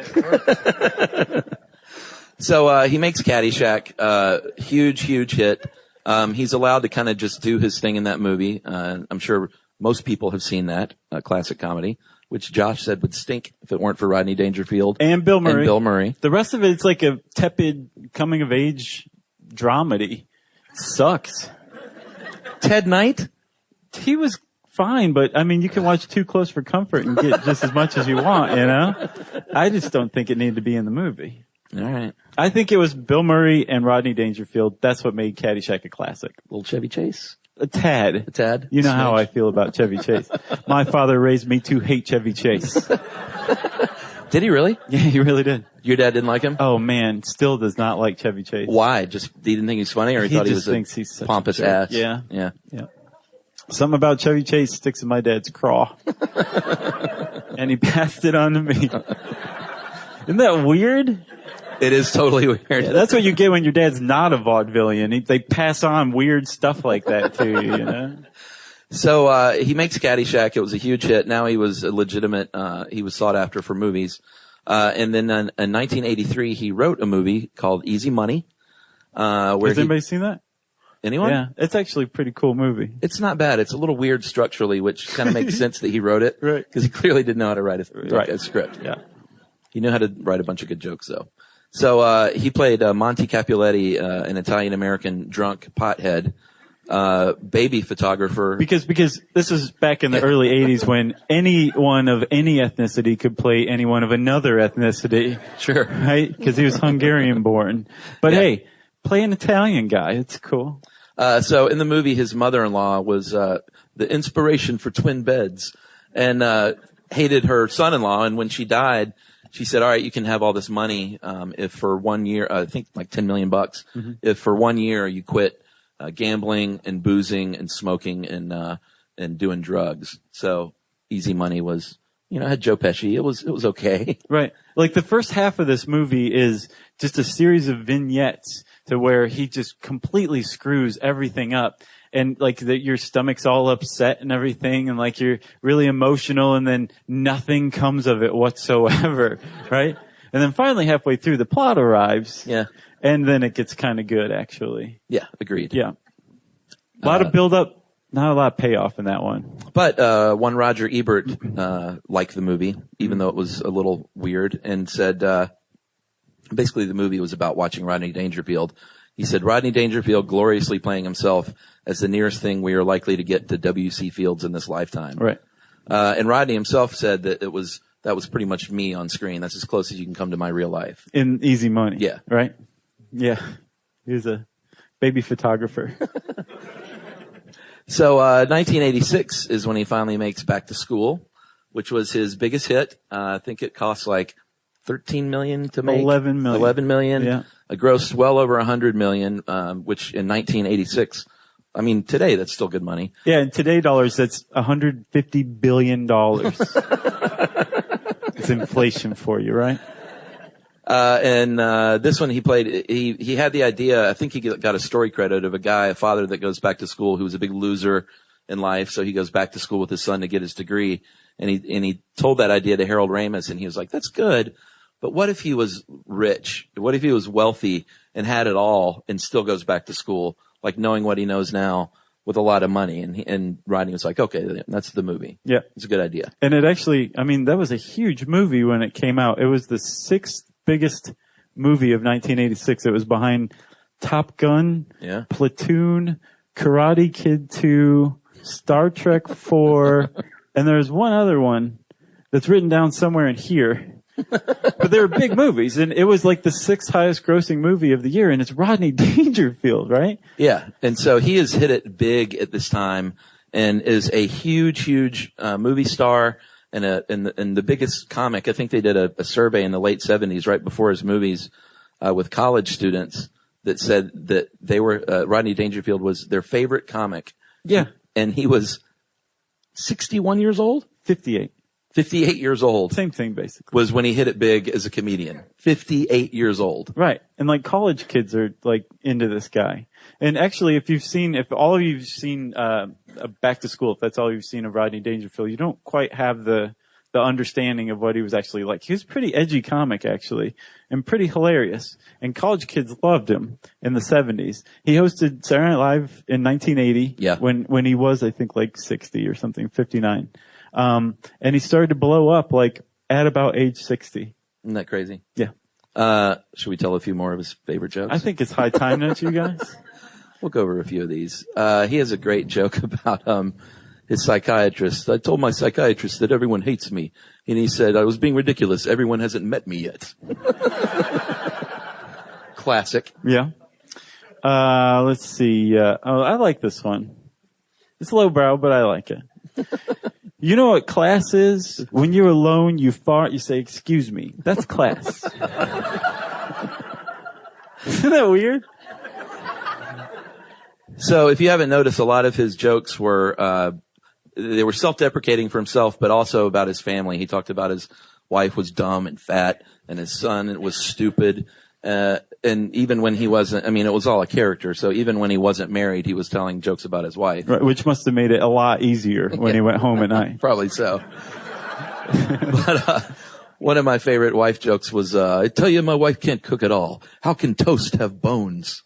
[SPEAKER 3] So he makes Caddyshack, huge hit. He's allowed to kind of just do his thing in that movie. I'm sure most people have seen that classic comedy, which Josh said would stink if it weren't for Rodney Dangerfield
[SPEAKER 2] and Bill Murray. The rest of it's like a tepid coming of age dramedy. It sucks.
[SPEAKER 3] Ted Knight?
[SPEAKER 2] He was fine, but I mean, you can watch Too Close for Comfort and get just as much as you want, you know? I just don't think it needed to be in the movie.
[SPEAKER 3] All right.
[SPEAKER 2] I think it was Bill Murray and Rodney Dangerfield. That's what made Caddyshack a classic.
[SPEAKER 3] Little Chevy Chase?
[SPEAKER 2] A tad.
[SPEAKER 3] A tad?
[SPEAKER 2] You know how I feel about Chevy Chase. My father raised me to hate Chevy Chase.
[SPEAKER 3] Did he really?
[SPEAKER 2] Yeah, he really did.
[SPEAKER 3] Your dad didn't like him?
[SPEAKER 2] Oh man, still does not like Chevy Chase.
[SPEAKER 3] Why? Just he didn't think he's funny, or he thought he was
[SPEAKER 2] thinks he's such
[SPEAKER 3] pompous
[SPEAKER 2] a jerk.
[SPEAKER 3] ass?
[SPEAKER 2] Yeah.
[SPEAKER 3] Yeah.
[SPEAKER 2] Something about Chevy Chase sticks in my dad's craw. And he passed it on to me. Isn't that weird?
[SPEAKER 3] It is totally weird.
[SPEAKER 2] Yeah, that's what you get when your dad's not a vaudevillian. They pass on weird stuff like that to you, you know?
[SPEAKER 3] So, he makes Caddyshack. It was a huge hit. Now he was a legitimate, he was sought after for movies. And then in 1983, he wrote a movie called Easy Money.
[SPEAKER 2] Has anybody seen that?
[SPEAKER 3] Anyone?
[SPEAKER 2] Yeah, it's actually a pretty cool movie.
[SPEAKER 3] It's not bad. It's a little weird structurally, which kind of makes sense that he wrote it.
[SPEAKER 2] Right.
[SPEAKER 3] Because he clearly didn't know how to write a script.
[SPEAKER 2] Yeah.
[SPEAKER 3] He knew how to write a bunch of good jokes, though. So he played Monte Capuletti, an Italian-American drunk pothead, baby photographer.
[SPEAKER 2] Because this is back in the early 80s when anyone of any ethnicity could play anyone of another ethnicity.
[SPEAKER 3] Sure.
[SPEAKER 2] Right? Because he was Hungarian born. But hey, play an Italian guy. It's cool.
[SPEAKER 3] So in the movie, his mother-in-law was the inspiration for twin beds and hated her son-in-law. And when she died, she said, all right, you can have all this money if for 1 year, I think like $10 million, if for 1 year you quit gambling and boozing and smoking and doing drugs. So easy money was, had Joe Pesci. It was okay.
[SPEAKER 2] Right. Like the first half of this movie is just a series of vignettes to where he just completely screws everything up. And like your stomach's all upset and everything, and like you're really emotional, and then nothing comes of it whatsoever, right? And then finally halfway through the plot arrives.
[SPEAKER 3] Yeah.
[SPEAKER 2] And then it gets kind of good, actually.
[SPEAKER 3] Yeah, agreed.
[SPEAKER 2] Yeah. A lot of build up, not a lot of payoff in that one.
[SPEAKER 3] But one Roger Ebert liked the movie, even though it was a little weird, and said basically the movie was about watching Rodney Dangerfield. He said, Rodney Dangerfield gloriously playing himself as the nearest thing we are likely to get to W.C. Fields in this lifetime.
[SPEAKER 2] Right.
[SPEAKER 3] And Rodney himself said that that was pretty much me on screen. That's as close as you can come to my real life.
[SPEAKER 2] In Easy Money.
[SPEAKER 3] Yeah.
[SPEAKER 2] Right? Yeah. He was a baby photographer.
[SPEAKER 3] So 1986 is when he finally makes Back to School, which was his biggest hit. I think it cost like $13 million to make.
[SPEAKER 2] 11 million.
[SPEAKER 3] 11 million.
[SPEAKER 2] Yeah.
[SPEAKER 3] A gross well over 100 million, which in 1986, I mean, today that's still good money.
[SPEAKER 2] Yeah, in today dollars, that's $150 billion. It's inflation for you, right?
[SPEAKER 3] And this one he played, he had the idea, I think he got a story credit of a father that goes back to school who was a big loser in life. So he goes back to school with his son to get his degree. And he told that idea to Harold Ramis, and he was like, that's good. But what if he was rich? What if he was wealthy and had it all and still goes back to school, like knowing what he knows now with a lot of money? And Rodney was like, okay, that's the movie.
[SPEAKER 2] Yeah.
[SPEAKER 3] It's a good idea.
[SPEAKER 2] And it actually, I mean, that was a huge movie when it came out. It was the sixth biggest movie of 1986. It was behind Top Gun,
[SPEAKER 3] Yeah.
[SPEAKER 2] Platoon, Karate Kid 2, Star Trek 4, and there's one other one that's written down somewhere in here. But they were big movies, and it was like the sixth highest grossing movie of the year, and it's Rodney Dangerfield, right?
[SPEAKER 3] Yeah. And so he has hit it big at this time and is a huge movie star and the biggest comic. I think they did a survey in the late 70s right before his movies with college students that said that they were Rodney Dangerfield was their favorite comic.
[SPEAKER 2] Yeah.
[SPEAKER 3] And he was 61 years old?
[SPEAKER 2] 58.
[SPEAKER 3] 58 years old.
[SPEAKER 2] Same thing, basically.
[SPEAKER 3] Was when he hit it big as a comedian. 58 years old.
[SPEAKER 2] Right. And like college kids are like into this guy. And actually, if all of you've seen, Back to School, if that's all you've seen of Rodney Dangerfield, you don't quite have the understanding of what he was actually like. He was a pretty edgy comic, actually, and pretty hilarious. And college kids loved him in the 70s. He hosted Saturday Night Live in 1980.
[SPEAKER 3] Yeah.
[SPEAKER 2] When he was, I think, like 60 or something, 59. And he started to blow up like at about age 60.
[SPEAKER 3] Isn't that crazy?
[SPEAKER 2] Yeah.
[SPEAKER 3] Should we tell a few more of his favorite jokes?
[SPEAKER 2] I think it's high time, don't you guys?
[SPEAKER 3] We'll go over a few of these. He has a great joke about, his psychiatrist. I told my psychiatrist that everyone hates me. And he said, I was being ridiculous. Everyone hasn't met me yet. Classic.
[SPEAKER 2] Yeah. Let's see. I like this one. It's lowbrow, but I like it. You know what class is? When you're alone, you fart, you say, excuse me. That's class. Isn't that weird?
[SPEAKER 3] So if you haven't noticed, a lot of his jokes were, they were self-deprecating for himself, but also about his family. He talked about his wife was dumb and fat and his son was stupid. And even when he wasn't, I mean, it was all a character. So even when he wasn't married, he was telling jokes about his wife.
[SPEAKER 2] Right, which must have made it a lot easier when he went home at night.
[SPEAKER 3] Probably so. But, one of my favorite wife jokes was, I tell you, my wife can't cook at all. How can toast have bones?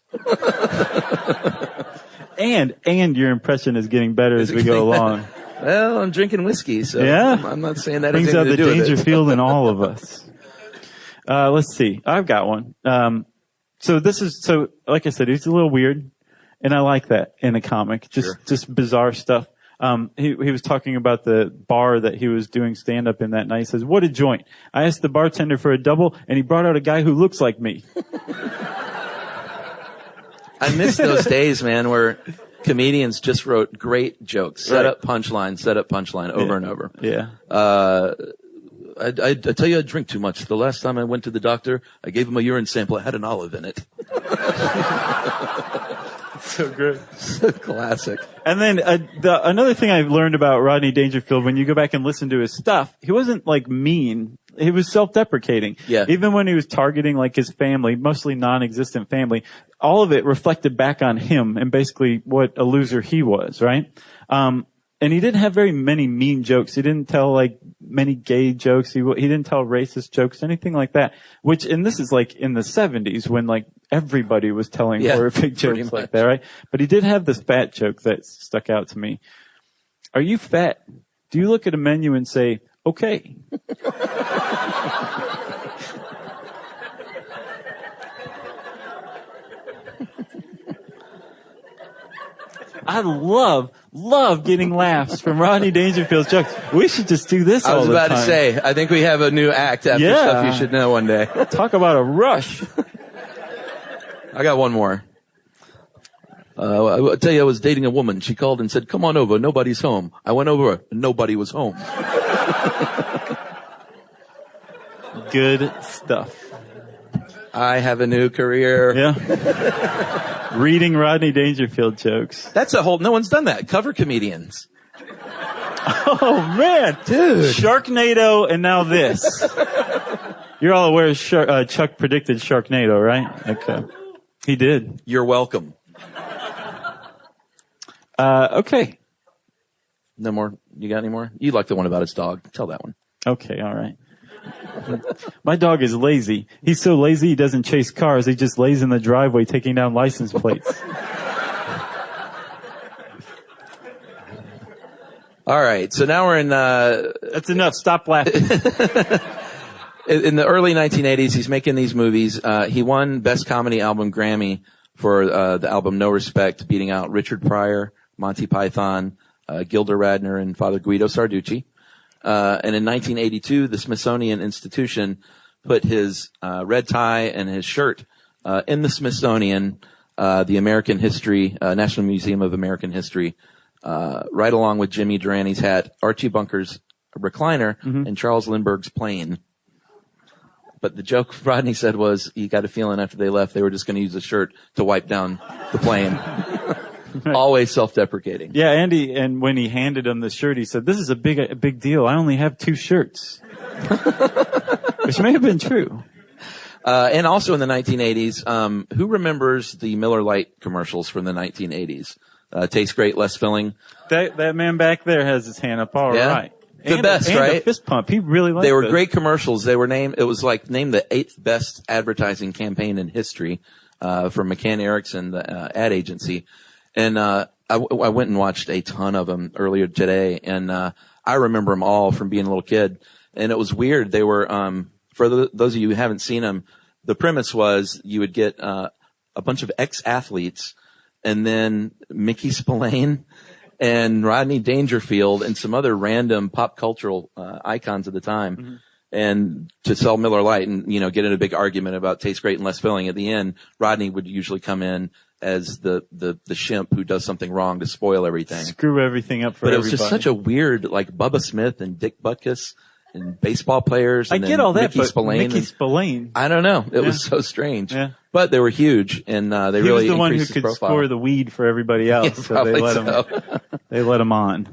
[SPEAKER 2] And your impression is getting better as we go along.
[SPEAKER 3] Well, I'm drinking whiskey, so
[SPEAKER 2] yeah?
[SPEAKER 3] I'm not saying that
[SPEAKER 2] brings
[SPEAKER 3] has
[SPEAKER 2] out
[SPEAKER 3] anything
[SPEAKER 2] the
[SPEAKER 3] to do with it.
[SPEAKER 2] Dangerfield in all of us. Let's see. I've got one. So like I said, he's a little weird, and I like that in a comic. Just bizarre stuff. He was talking about the bar that he was doing stand up in that night. He says, "What a joint." I asked the bartender for a double, and he brought out a guy who looks like me.
[SPEAKER 3] I miss those days, man, where comedians just wrote great jokes. Set up punchline over and over.
[SPEAKER 2] Yeah.
[SPEAKER 3] I tell you, I drink too much. The last time I went to the doctor, I gave him a urine sample. It had an olive in it.
[SPEAKER 2] So good.
[SPEAKER 3] So classic.
[SPEAKER 2] And then another thing I've learned about Rodney Dangerfield, when you go back and listen to his stuff, he wasn't like mean. He was self-deprecating.
[SPEAKER 3] Yeah.
[SPEAKER 2] Even when he was targeting like his family, mostly non-existent family, all of it reflected back on him and basically what a loser he was, right? And he didn't have very many mean jokes. He didn't tell like many gay jokes. He didn't tell racist jokes, anything like that. And this is like in the 70s when like everybody was telling horrific jokes like that, right? But he did have this fat joke that stuck out to me. Are you fat? Do you look at a menu and say, okay? I love getting laughs from Rodney Dangerfield's jokes. We should just do this all the time.
[SPEAKER 3] I was about to say, I think we have a new act after Stuff You Should Know one day.
[SPEAKER 2] Talk about a rush.
[SPEAKER 3] I got one more. I'll tell you, I was dating a woman. She called and said, "Come on over. Nobody's home." I went over and nobody was home.
[SPEAKER 2] Good stuff.
[SPEAKER 3] I have a new career.
[SPEAKER 2] Yeah. Reading Rodney Dangerfield jokes.
[SPEAKER 3] That's no one's done that. Cover comedians.
[SPEAKER 2] Oh man.
[SPEAKER 3] Dude.
[SPEAKER 2] Sharknado and now this. You're all aware Chuck predicted Sharknado, right? Okay. He did.
[SPEAKER 3] You're welcome.
[SPEAKER 2] Okay.
[SPEAKER 3] No more. You got any more? You like the one about his dog. Tell that one.
[SPEAKER 2] Okay, all right. My dog is lazy. He's so lazy he doesn't chase cars. He just lays in the driveway taking down license plates.
[SPEAKER 3] All right. So now we're in...
[SPEAKER 2] That's enough. Stop laughing.
[SPEAKER 3] In the early 1980s, he's making these movies. He won Best Comedy Album Grammy for the album No Respect, beating out Richard Pryor, Monty Python, Gilda Radner, and Father Guido Sarducci. And in 1982, the Smithsonian Institution put his red tie and his shirt in the Smithsonian, the American History, National Museum of American History, right along with Jimmy Durani's hat, Archie Bunker's recliner, and Charles Lindbergh's plane. But the joke Rodney said was, he got a feeling after they left, they were just going to use the shirt to wipe down the plane. Always self-deprecating.
[SPEAKER 2] Yeah, Andy, and when he handed him the shirt, he said, "This is a big deal. I only have 2 shirts." Which may have been true.
[SPEAKER 3] And also in the 1980s, who remembers the Miller Lite commercials from the 1980s? Tastes great, less filling.
[SPEAKER 2] That man back there has his hand up. All right.
[SPEAKER 3] The best, right?
[SPEAKER 2] A fist pump. He really liked
[SPEAKER 3] They were
[SPEAKER 2] those.
[SPEAKER 3] great commercials. They were named the 8th best advertising campaign in history, from McCann Erickson, the ad agency. And, I went and watched a ton of them earlier today. And, I remember them all from being a little kid. And it was weird. They were, for those of you who haven't seen them, the premise was you would get, a bunch of ex-athletes and then Mickey Spillane and Rodney Dangerfield and some other random pop cultural icons at the time, and to sell Miller Lite and, get in a big argument about tastes great and less filling. At the end, Rodney would usually come in as the shimp who does something wrong to spoil everything.
[SPEAKER 2] Screw everything up for everybody.
[SPEAKER 3] But it was just such a weird, like Bubba Smith and Dick Butkus and baseball players. And
[SPEAKER 2] I get all that,
[SPEAKER 3] Mickey
[SPEAKER 2] but
[SPEAKER 3] Spillane
[SPEAKER 2] Mickey Spillane.
[SPEAKER 3] I don't know. It was so strange.
[SPEAKER 2] Yeah.
[SPEAKER 3] But they were huge, and they
[SPEAKER 2] He
[SPEAKER 3] really
[SPEAKER 2] was the one who
[SPEAKER 3] increased his
[SPEAKER 2] could
[SPEAKER 3] profile.
[SPEAKER 2] score the weed for everybody else,
[SPEAKER 3] Yeah,
[SPEAKER 2] so they let him on.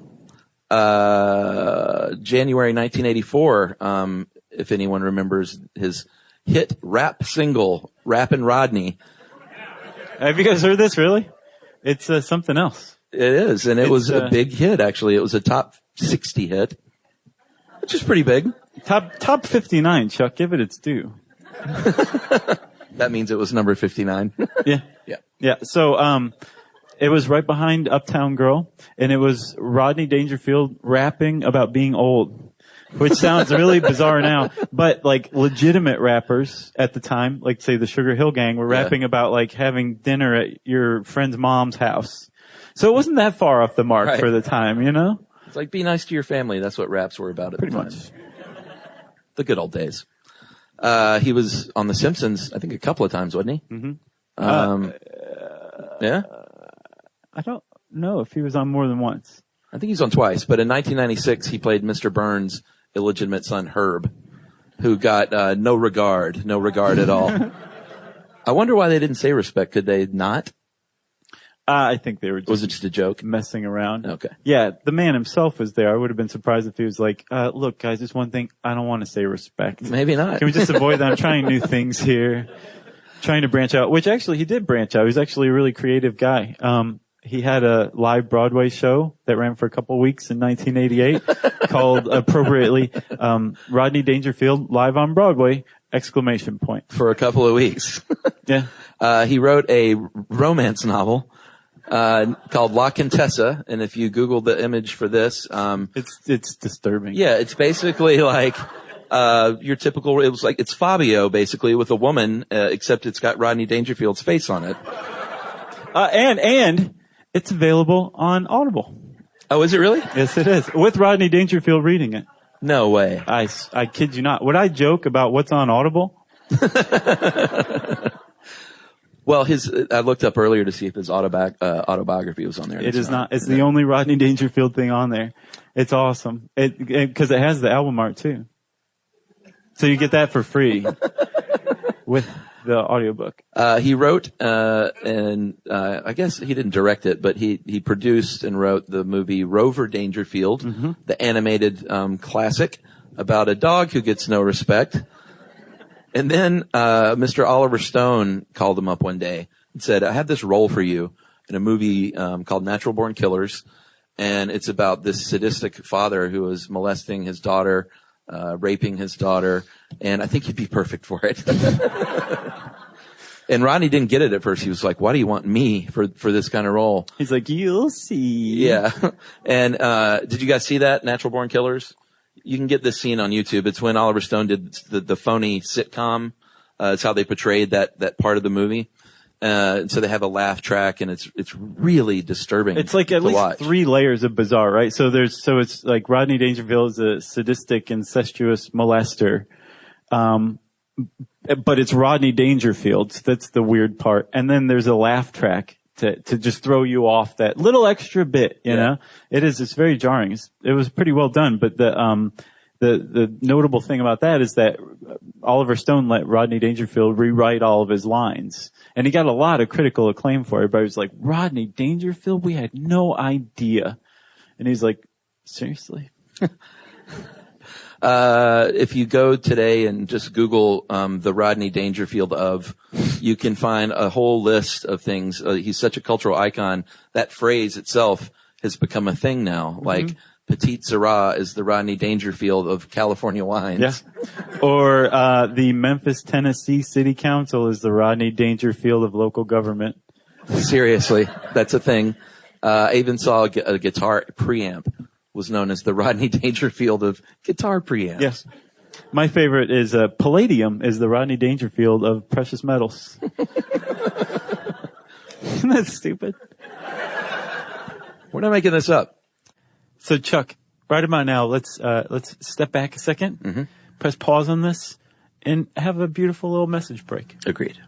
[SPEAKER 3] January 1984, if anyone remembers his hit rap single, Rappin' Rodney.
[SPEAKER 2] Have you guys heard this, really? It's something else.
[SPEAKER 3] It is, and it was a big hit, actually. It was a top 60 hit, which is pretty big.
[SPEAKER 2] Top 59, Chuck. Give it its due.
[SPEAKER 3] That means it was number 59.
[SPEAKER 2] Yeah.
[SPEAKER 3] Yeah.
[SPEAKER 2] Yeah. So, it was right behind Uptown Girl, and it was Rodney Dangerfield rapping about being old. which sounds really bizarre now, but like legitimate rappers at the time, like say the Sugar Hill Gang, were rapping about like having dinner at your friend's mom's house. So it wasn't that far off the mark for the time, you know?
[SPEAKER 3] It's like, be nice to your family. That's what raps were about at the time. Pretty much. The good old days. He was on The Simpsons, I think a couple of times, wasn't he? Mm-hmm. Yeah?
[SPEAKER 2] I don't know if he was on more than once.
[SPEAKER 3] I think he's on twice, but in 1996 he played Mr. Burns' illegitimate son Herb, who got no regard at all. I wonder why they didn't say respect. Could they not?
[SPEAKER 2] I think they were just...
[SPEAKER 3] Was it just a joke?
[SPEAKER 2] Messing around.
[SPEAKER 3] Okay.
[SPEAKER 2] Yeah, the man himself was there. I would have been surprised if he was like, look, guys, just one thing. I don't want to say respect.
[SPEAKER 3] Maybe not.
[SPEAKER 2] Can we just avoid that? I'm trying new things here. Trying to branch out, which actually he did branch out. He was actually a really creative guy. He had a live Broadway show that ran for a couple of weeks in 1988 called appropriately, Rodney Dangerfield live on Broadway, !
[SPEAKER 3] For a couple of weeks.
[SPEAKER 2] Yeah.
[SPEAKER 3] He wrote a romance novel, called La Contessa. And if you Google the image for this,
[SPEAKER 2] it's disturbing.
[SPEAKER 3] Yeah. It's basically like, your typical, it's Fabio basically with a woman, except it's got Rodney Dangerfield's face on it.
[SPEAKER 2] And it's available on Audible.
[SPEAKER 3] Oh, is it really?
[SPEAKER 2] Yes, it is. With Rodney Dangerfield reading it.
[SPEAKER 3] No way.
[SPEAKER 2] I kid you not. Would I joke about what's on Audible?
[SPEAKER 3] Well, I looked up earlier to see if his autobiography was on there.
[SPEAKER 2] It is not. It's the only Rodney Dangerfield thing on there. It's awesome. Because it has the album art too. So you get that for free with the audiobook.
[SPEAKER 3] He wrote, and I guess he didn't direct it, but he produced and wrote the movie Rover Dangerfield, the animated classic about a dog who gets no respect. And then Mr. Oliver Stone called him up one day and said, I have this role for you in a movie called Natural Born Killers, and it's about this sadistic father who is molesting his daughter, raping his daughter, and I think you'd be perfect for it. And Rodney didn't get it at first. He was like, why do you want me for this kind of role?
[SPEAKER 2] He's like, you'll see.
[SPEAKER 3] Yeah. And did you guys see that, Natural Born Killers? You can get this scene on YouTube. It's when Oliver Stone did the phony sitcom. It's how they portrayed that part of the movie. So they have a laugh track, and it's really disturbing.
[SPEAKER 2] It's like at least 3 layers of bizarre, right? So it's like Rodney Dangerfield is a sadistic, incestuous molester. But it's Rodney Dangerfield. So that's the weird part. And then there's a laugh track to just throw you off that little extra bit, you know? It's very jarring. It was pretty well done, but the notable thing about that is that Oliver Stone let Rodney Dangerfield rewrite all of his lines. And he got a lot of critical acclaim for it. Everybody was like, Rodney Dangerfield? We had no idea. And he's like, seriously?
[SPEAKER 3] If you go today and just Google the Rodney Dangerfield you can find a whole list of things. He's such a cultural icon. That phrase itself has become a thing now. Like, Petite Sirah is the Rodney Dangerfield of California wines.
[SPEAKER 2] Yeah. Or the Memphis, Tennessee City Council is the Rodney Dangerfield of local government.
[SPEAKER 3] Seriously, that's a thing. I even saw a guitar preamp was known as the Rodney Dangerfield of guitar preamps.
[SPEAKER 2] Yes. My favorite is Palladium is the Rodney Dangerfield of precious metals. Isn't that stupid?
[SPEAKER 3] We're not making this up.
[SPEAKER 2] So Chuck, right about now, let's step back a second, press pause on this, and have a beautiful little message break.
[SPEAKER 3] Agreed.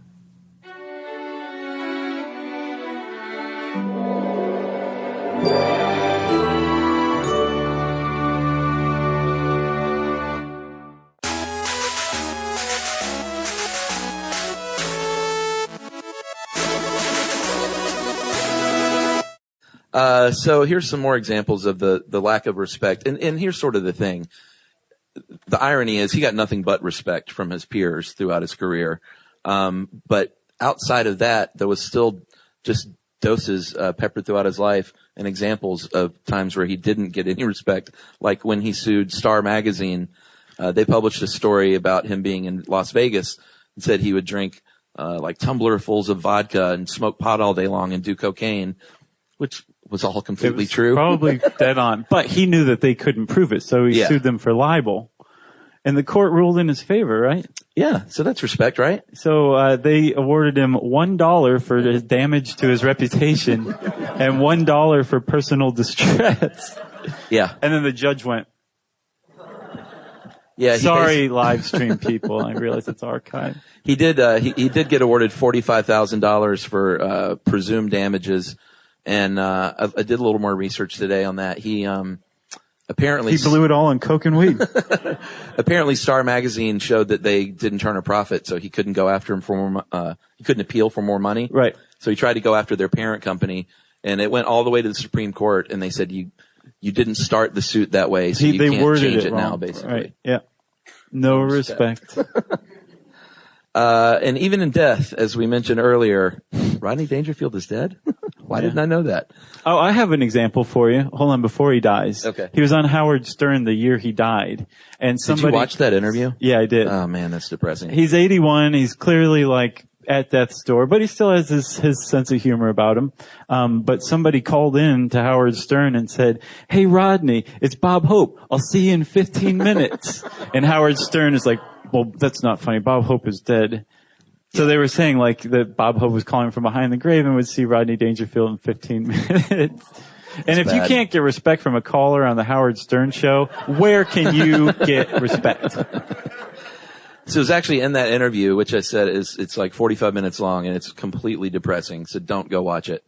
[SPEAKER 3] So here's some more examples of the lack of respect. And here's sort of the thing. The irony is he got nothing but respect from his peers throughout his career. But outside of that, there was still just doses peppered throughout his life and examples of times where he didn't get any respect. Like when he sued Star Magazine, they published a story about him being in Las Vegas and said he would drink like tumblerfuls of vodka and smoke pot all day long and do cocaine, which was all completely
[SPEAKER 2] was
[SPEAKER 3] true.
[SPEAKER 2] Probably dead on. But he knew that they couldn't prove it, so he sued them for libel. And the court ruled in his favor, right?
[SPEAKER 3] Yeah, so that's respect, right?
[SPEAKER 2] So they awarded him $1 for his damage to his reputation and $1 for personal distress.
[SPEAKER 3] Yeah.
[SPEAKER 2] And then the judge went,
[SPEAKER 3] yeah,
[SPEAKER 2] sorry, live stream people. I realize it's archived.
[SPEAKER 3] He did get awarded $45,000 for presumed damages. And I did a little more research today on that. He apparently
[SPEAKER 2] he blew it all on coke and weed.
[SPEAKER 3] Apparently Star Magazine showed that they didn't turn a profit, so he couldn't go after him for more, he couldn't appeal for more money.
[SPEAKER 2] Right.
[SPEAKER 3] So he tried to go after their parent company, and it went all the way to the Supreme Court, and they said you didn't start the suit that way, so you can't change it
[SPEAKER 2] wrong.
[SPEAKER 3] now, basically.
[SPEAKER 2] Right. Yeah. No respect.
[SPEAKER 3] And even in death, as we mentioned earlier, Rodney Dangerfield is dead? Why didn't I know that?
[SPEAKER 2] Oh, I have an example for you. Hold on, before he dies.
[SPEAKER 3] Okay.
[SPEAKER 2] He was on Howard Stern the year he died. And
[SPEAKER 3] Did you watch that interview?
[SPEAKER 2] Yeah, I did.
[SPEAKER 3] Oh man, that's depressing.
[SPEAKER 2] He's 81. He's clearly like at death's door, but he still has his sense of humor about him. But somebody called in to Howard Stern and said, "Hey, Rodney, it's Bob Hope. I'll see you in 15 minutes." And Howard Stern is like, "Well, that's not funny. Bob Hope is dead." So they were saying like that Bob Hope was calling from behind the grave and would see Rodney Dangerfield in 15 minutes. And if you can't get respect from a caller on the Howard Stern show, where can you get respect?
[SPEAKER 3] So it was actually in that interview, which I said it's like 45 minutes long and it's completely depressing. So don't go watch it.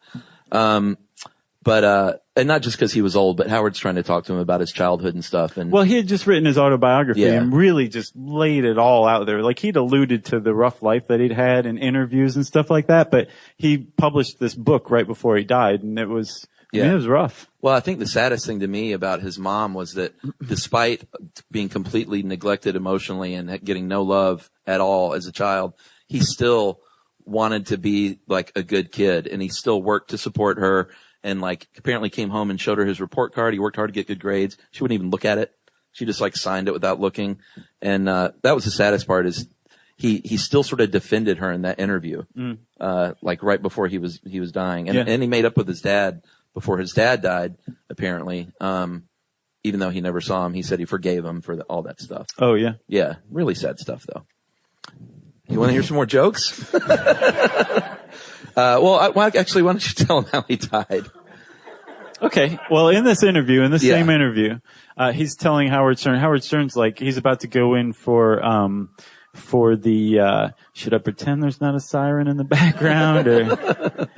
[SPEAKER 3] And not just because he was old, but Howard's trying to talk to him about his childhood and stuff. And
[SPEAKER 2] well, he had just written his autobiography and really just laid it all out there. Like he'd alluded to the rough life that he'd had in interviews and stuff like that, but he published this book right before he died, and it was, I mean, it was rough.
[SPEAKER 3] Well, I think the saddest thing to me about his mom was that despite being completely neglected emotionally and getting no love at all as a child, he still wanted to be like a good kid, and he still worked to support her. And like apparently came home and showed her his report card. He worked hard to get good grades. She wouldn't even look at it. She just like signed it without looking. And that was the saddest part is he still sort of defended her in that interview. Like right before he was dying. And he made up with his dad before his dad died, apparently. Even though he never saw him, he said he forgave him for all that stuff.
[SPEAKER 2] Oh yeah.
[SPEAKER 3] Yeah. Really sad stuff though. You want to hear some more jokes? Actually, why don't you tell him how he died?
[SPEAKER 2] Okay. Well, in this interview, same interview, he's telling Howard Stern's like, he's about to go in for the, should I pretend there's not a siren in the background? Or,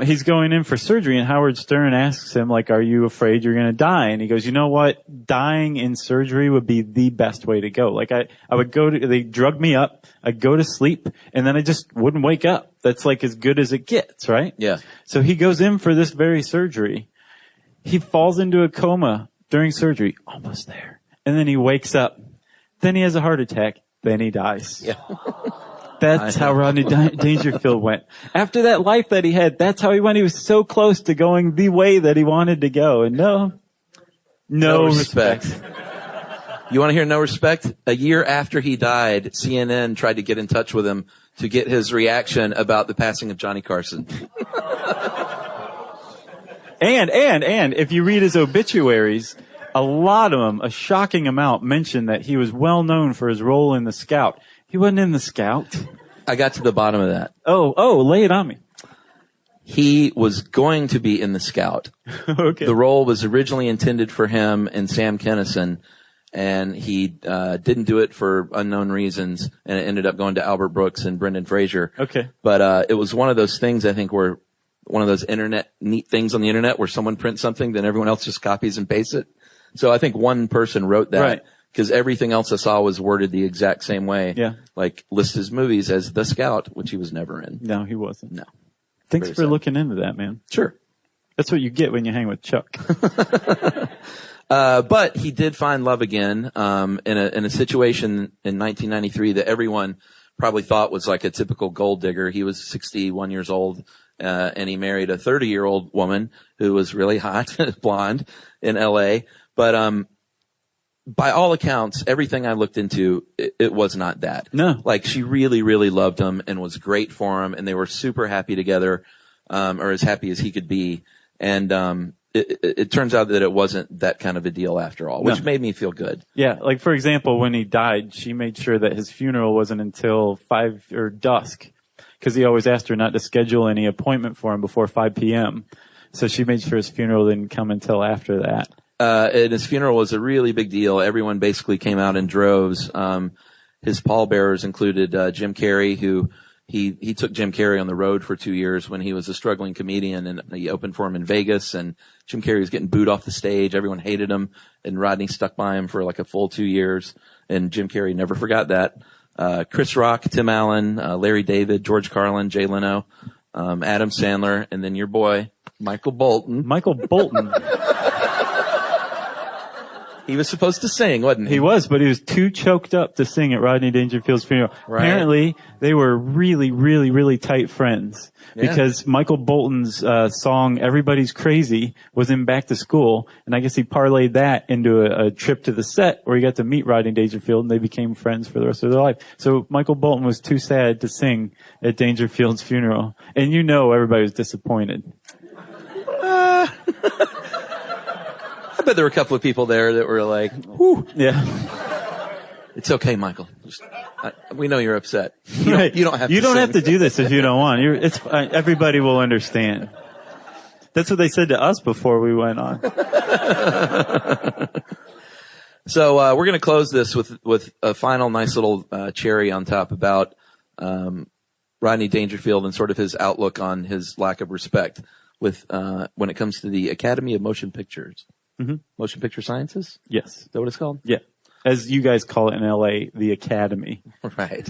[SPEAKER 2] he's going in for surgery, and Howard Stern asks him, like, are you afraid you're going to die? And he goes, you know what? Dying in surgery would be the best way to go. Like, I would they drug me up, I'd go to sleep, and then I just wouldn't wake up. That's like as good as it gets, right?
[SPEAKER 3] Yeah. So
[SPEAKER 2] he goes in for this very surgery. He falls into a coma during surgery, almost there. And then he wakes up. Then he has a heart attack. Then he dies.
[SPEAKER 3] Yeah.
[SPEAKER 2] That's how Rodney Dangerfield went. After that life that he had, that's how he went. He was so close to going the way that he wanted to go. And no respect.
[SPEAKER 3] You want to hear no respect? A year after he died, CNN tried to get in touch with him to get his reaction about the passing of Johnny Carson.
[SPEAKER 2] And if you read his obituaries, a lot of them, a shocking amount, mention that he was well known for his role in The Scout. He wasn't in The Scout.
[SPEAKER 3] I got to the bottom of that.
[SPEAKER 2] Oh, lay it on me.
[SPEAKER 3] He was going to be in The Scout.
[SPEAKER 2] Okay.
[SPEAKER 3] The role was originally intended for him and Sam Kinison, and he didn't do it for unknown reasons, and it ended up going to Albert Brooks and Brendan Fraser.
[SPEAKER 2] Okay.
[SPEAKER 3] But it was one of those things, I think, where one of those neat things on the internet where someone prints something, then everyone else just copies and pastes it. So I think one person wrote that.
[SPEAKER 2] Right.
[SPEAKER 3] Because everything else I saw was worded the exact same way.
[SPEAKER 2] Yeah.
[SPEAKER 3] Like, list his movies as The Scout, which he was never in.
[SPEAKER 2] No, he wasn't.
[SPEAKER 3] No.
[SPEAKER 2] Thanks
[SPEAKER 3] Very
[SPEAKER 2] for
[SPEAKER 3] sad.
[SPEAKER 2] looking into that, man.
[SPEAKER 3] Sure.
[SPEAKER 2] That's what you get when you hang with Chuck.
[SPEAKER 3] But he did find love again, in a situation in 1993 that everyone probably thought was like a typical gold digger. He was 61 years old, and he married a 30-year-old woman who was really hot, blonde, in LA. But, by all accounts, everything I looked into, it was not that.
[SPEAKER 2] No.
[SPEAKER 3] Like, she really, really loved him and was great for him, and they were super happy together, or as happy as he could be. And it turns out that it wasn't that kind of a deal after all, which made me feel good.
[SPEAKER 2] Yeah, like for example, when he died, she made sure that his funeral wasn't until 5 or dusk, because he always asked her not to schedule any appointment for him before 5 p.m. So she made sure his funeral didn't come until after that.
[SPEAKER 3] And his funeral was a really big deal. Everyone basically came out in droves. His pallbearers included Jim Carrey, who he took Jim Carrey on the road for 2 years when he was a struggling comedian, and he opened for him in Vegas, and Jim Carrey was getting booed off the stage. Everyone hated him, and Rodney stuck by him for like a full 2 years, and Jim Carrey never forgot that. Chris Rock, Tim Allen, Larry David, George Carlin, Jay Leno, Adam Sandler, and then your boy, Michael Bolton.
[SPEAKER 2] Michael Bolton.
[SPEAKER 3] He was supposed to sing, wasn't he?
[SPEAKER 2] He was, but he was too choked up to sing at Rodney Dangerfield's funeral.
[SPEAKER 3] Right.
[SPEAKER 2] Apparently, they were really, really, really tight friends. Yeah. Because Michael Bolton's song "Everybody's Crazy" was in Back to School, and I guess he parlayed that into a trip to the set where he got to meet Rodney Dangerfield, and they became friends for the rest of their life. So Michael Bolton was too sad to sing at Dangerfield's funeral, and everybody was disappointed.
[SPEAKER 3] I bet there were a couple of people there that were like, whew.
[SPEAKER 2] Yeah.
[SPEAKER 3] It's okay, Michael. We know you're upset. You don't have to
[SPEAKER 2] You don't
[SPEAKER 3] sing.
[SPEAKER 2] have to do this if you don't want. Everybody will understand. That's what they said to us before we went on.
[SPEAKER 3] So, we're going to close this with a final nice little, cherry on top about, Rodney Dangerfield and sort of his outlook on his lack of respect with, when it comes to the Academy of Motion Pictures. Mm-hmm. Motion Picture Sciences?
[SPEAKER 2] Yes.
[SPEAKER 3] Is that what it's called?
[SPEAKER 2] Yeah. As you guys call it in LA, the Academy.
[SPEAKER 3] Right.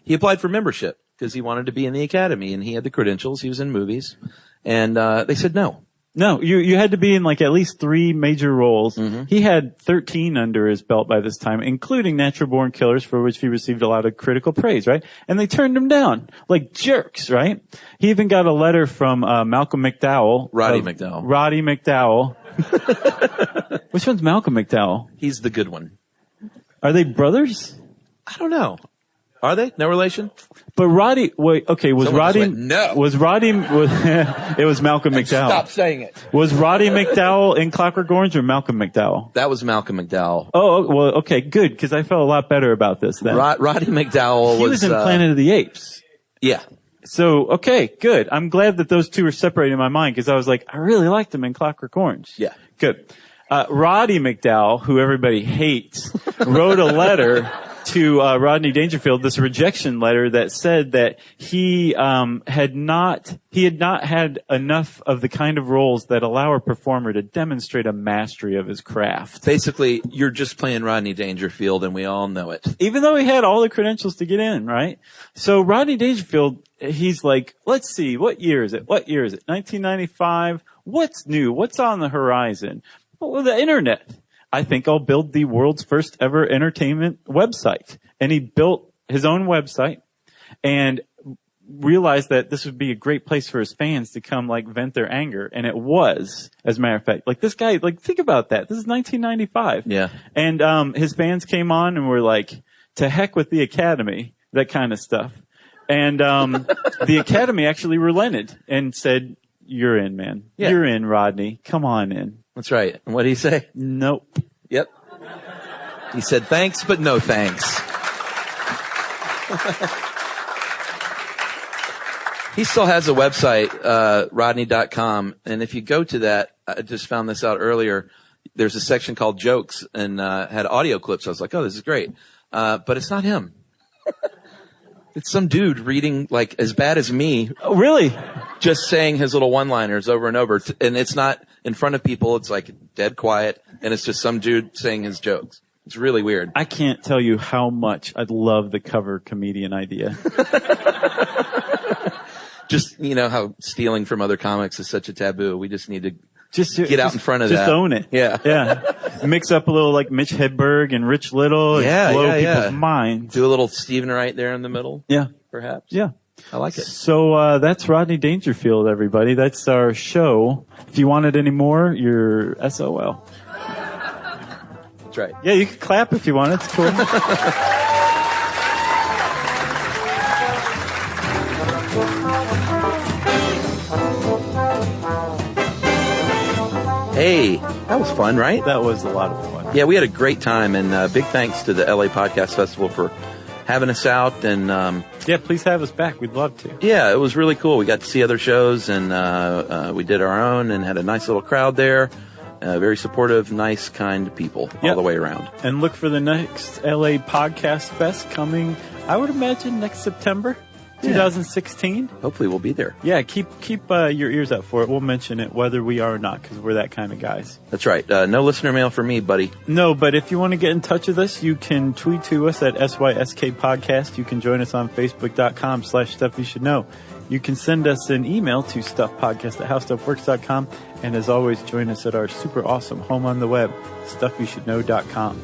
[SPEAKER 3] He applied for membership because he wanted to be in the Academy, and he had the credentials. He was in movies. And, they said no.
[SPEAKER 2] No, you had to be in like at least 3 major roles. Mm-hmm. He had 13 under his belt by this time, including Natural Born Killers, for which he received a lot of critical praise, right? And they turned him down like jerks, right? He even got a letter from Malcolm McDowell.
[SPEAKER 3] Roddy McDowell.
[SPEAKER 2] Roddy McDowell. Which one's Malcolm McDowell?
[SPEAKER 3] He's the good one.
[SPEAKER 2] Are they brothers?
[SPEAKER 3] I don't know. Are they? No relation?
[SPEAKER 2] But Roddy, wait, okay, was
[SPEAKER 3] Someone
[SPEAKER 2] Roddy,
[SPEAKER 3] went, no.
[SPEAKER 2] It was Malcolm McDowell.
[SPEAKER 3] Stop saying it.
[SPEAKER 2] Was Roddy McDowell in Clockwork Orange or Malcolm McDowell?
[SPEAKER 3] That was Malcolm McDowell.
[SPEAKER 2] Oh, well, okay, good, because I felt a lot better about this then.
[SPEAKER 3] Roddy McDowell
[SPEAKER 2] He was in Planet of the Apes.
[SPEAKER 3] Yeah.
[SPEAKER 2] So, okay, good. I'm glad that those two are separated in my mind, because I was like, I really liked them in Clockwork Orange.
[SPEAKER 3] Yeah.
[SPEAKER 2] Good. Roddy McDowell, who everybody hates, wrote a letter to Rodney Dangerfield, this rejection letter that said that he had not had enough of the kind of roles that allow a performer to demonstrate a mastery of his craft.
[SPEAKER 3] Basically, you're just playing Rodney Dangerfield, and we all know it.
[SPEAKER 2] Even though he had all the credentials to get in, right? So Rodney Dangerfield, he's like, let's see, what year is it? 1995? What's new? What's on the horizon? Well, the internet. I think I'll build the world's first ever entertainment website. And he built his own website and realized that this would be a great place for his fans to come, like, vent their anger. And it was, as a matter of fact. Like, this guy, like, think about that. This is 1995.
[SPEAKER 3] Yeah.
[SPEAKER 2] And his fans came on and were like, to heck with the Academy, that kind of stuff. And the Academy actually relented and said, you're in, man. Yeah. You're in, Rodney. Come on in.
[SPEAKER 3] That's right. And what did he say?
[SPEAKER 2] Nope.
[SPEAKER 3] Yep. He said thanks, but no thanks. He still has a website, rodney.com. And if you go to that, I just found this out earlier, there's a section called jokes and had audio clips. I was like, oh, this is great. But it's not him. It's some dude reading like as bad as me.
[SPEAKER 2] Oh, really?
[SPEAKER 3] Just saying his little one-liners over and over. And it's not in front of people. It's like dead quiet. And it's just some dude saying his jokes. It's really weird.
[SPEAKER 2] I can't tell you how much I love the cover comedian idea.
[SPEAKER 3] Just, how stealing from other comics is such a taboo. We just need to get out in front of that.
[SPEAKER 2] Just own it.
[SPEAKER 3] Yeah.
[SPEAKER 2] Yeah. Mix up a little like Mitch Hedberg and Rich Little and blow people's minds.
[SPEAKER 3] Do a little Stephen Wright there in the middle.
[SPEAKER 2] Yeah.
[SPEAKER 3] Perhaps.
[SPEAKER 2] Yeah.
[SPEAKER 3] I like it.
[SPEAKER 2] So, that's Rodney Dangerfield, everybody. That's our show. If you wanted any more, you're SOL.
[SPEAKER 3] That's right.
[SPEAKER 2] Yeah, you can clap if you want. It's cool.
[SPEAKER 3] Hey, that was fun, right?
[SPEAKER 2] That was a lot of fun.
[SPEAKER 3] Yeah, we had a great time, and big thanks to the LA Podcast Festival for having us out. And
[SPEAKER 2] yeah, please have us back. We'd love to.
[SPEAKER 3] yeah, it was really cool. We got to see other shows, and we did our own, and had a nice little crowd there. Very supportive, nice, kind people all the way around.
[SPEAKER 2] And look for the next LA Podcast Fest coming, I would imagine, next September 2016.
[SPEAKER 3] Hopefully we'll be there.
[SPEAKER 2] Yeah, keep your ears out for it. We'll mention it whether we are or not, because we're that kind of guys.
[SPEAKER 3] That's right. No listener mail for me, buddy.
[SPEAKER 2] No, but if you want to get in touch with us, you can tweet to us at SYSK Podcast. You can join us on Facebook.com/Stuff You Should Know. You can send us an email to stuffpodcast@howstuffworks.com. And as always, join us at our super awesome home on the web, StuffYouShouldKnow.com.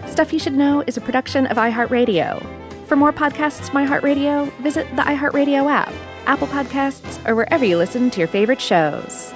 [SPEAKER 1] Stuff You Should Know is a production of iHeartRadio. For more podcasts from iHeartRadio, visit the iHeartRadio app, Apple Podcasts, or wherever you listen to your favorite shows.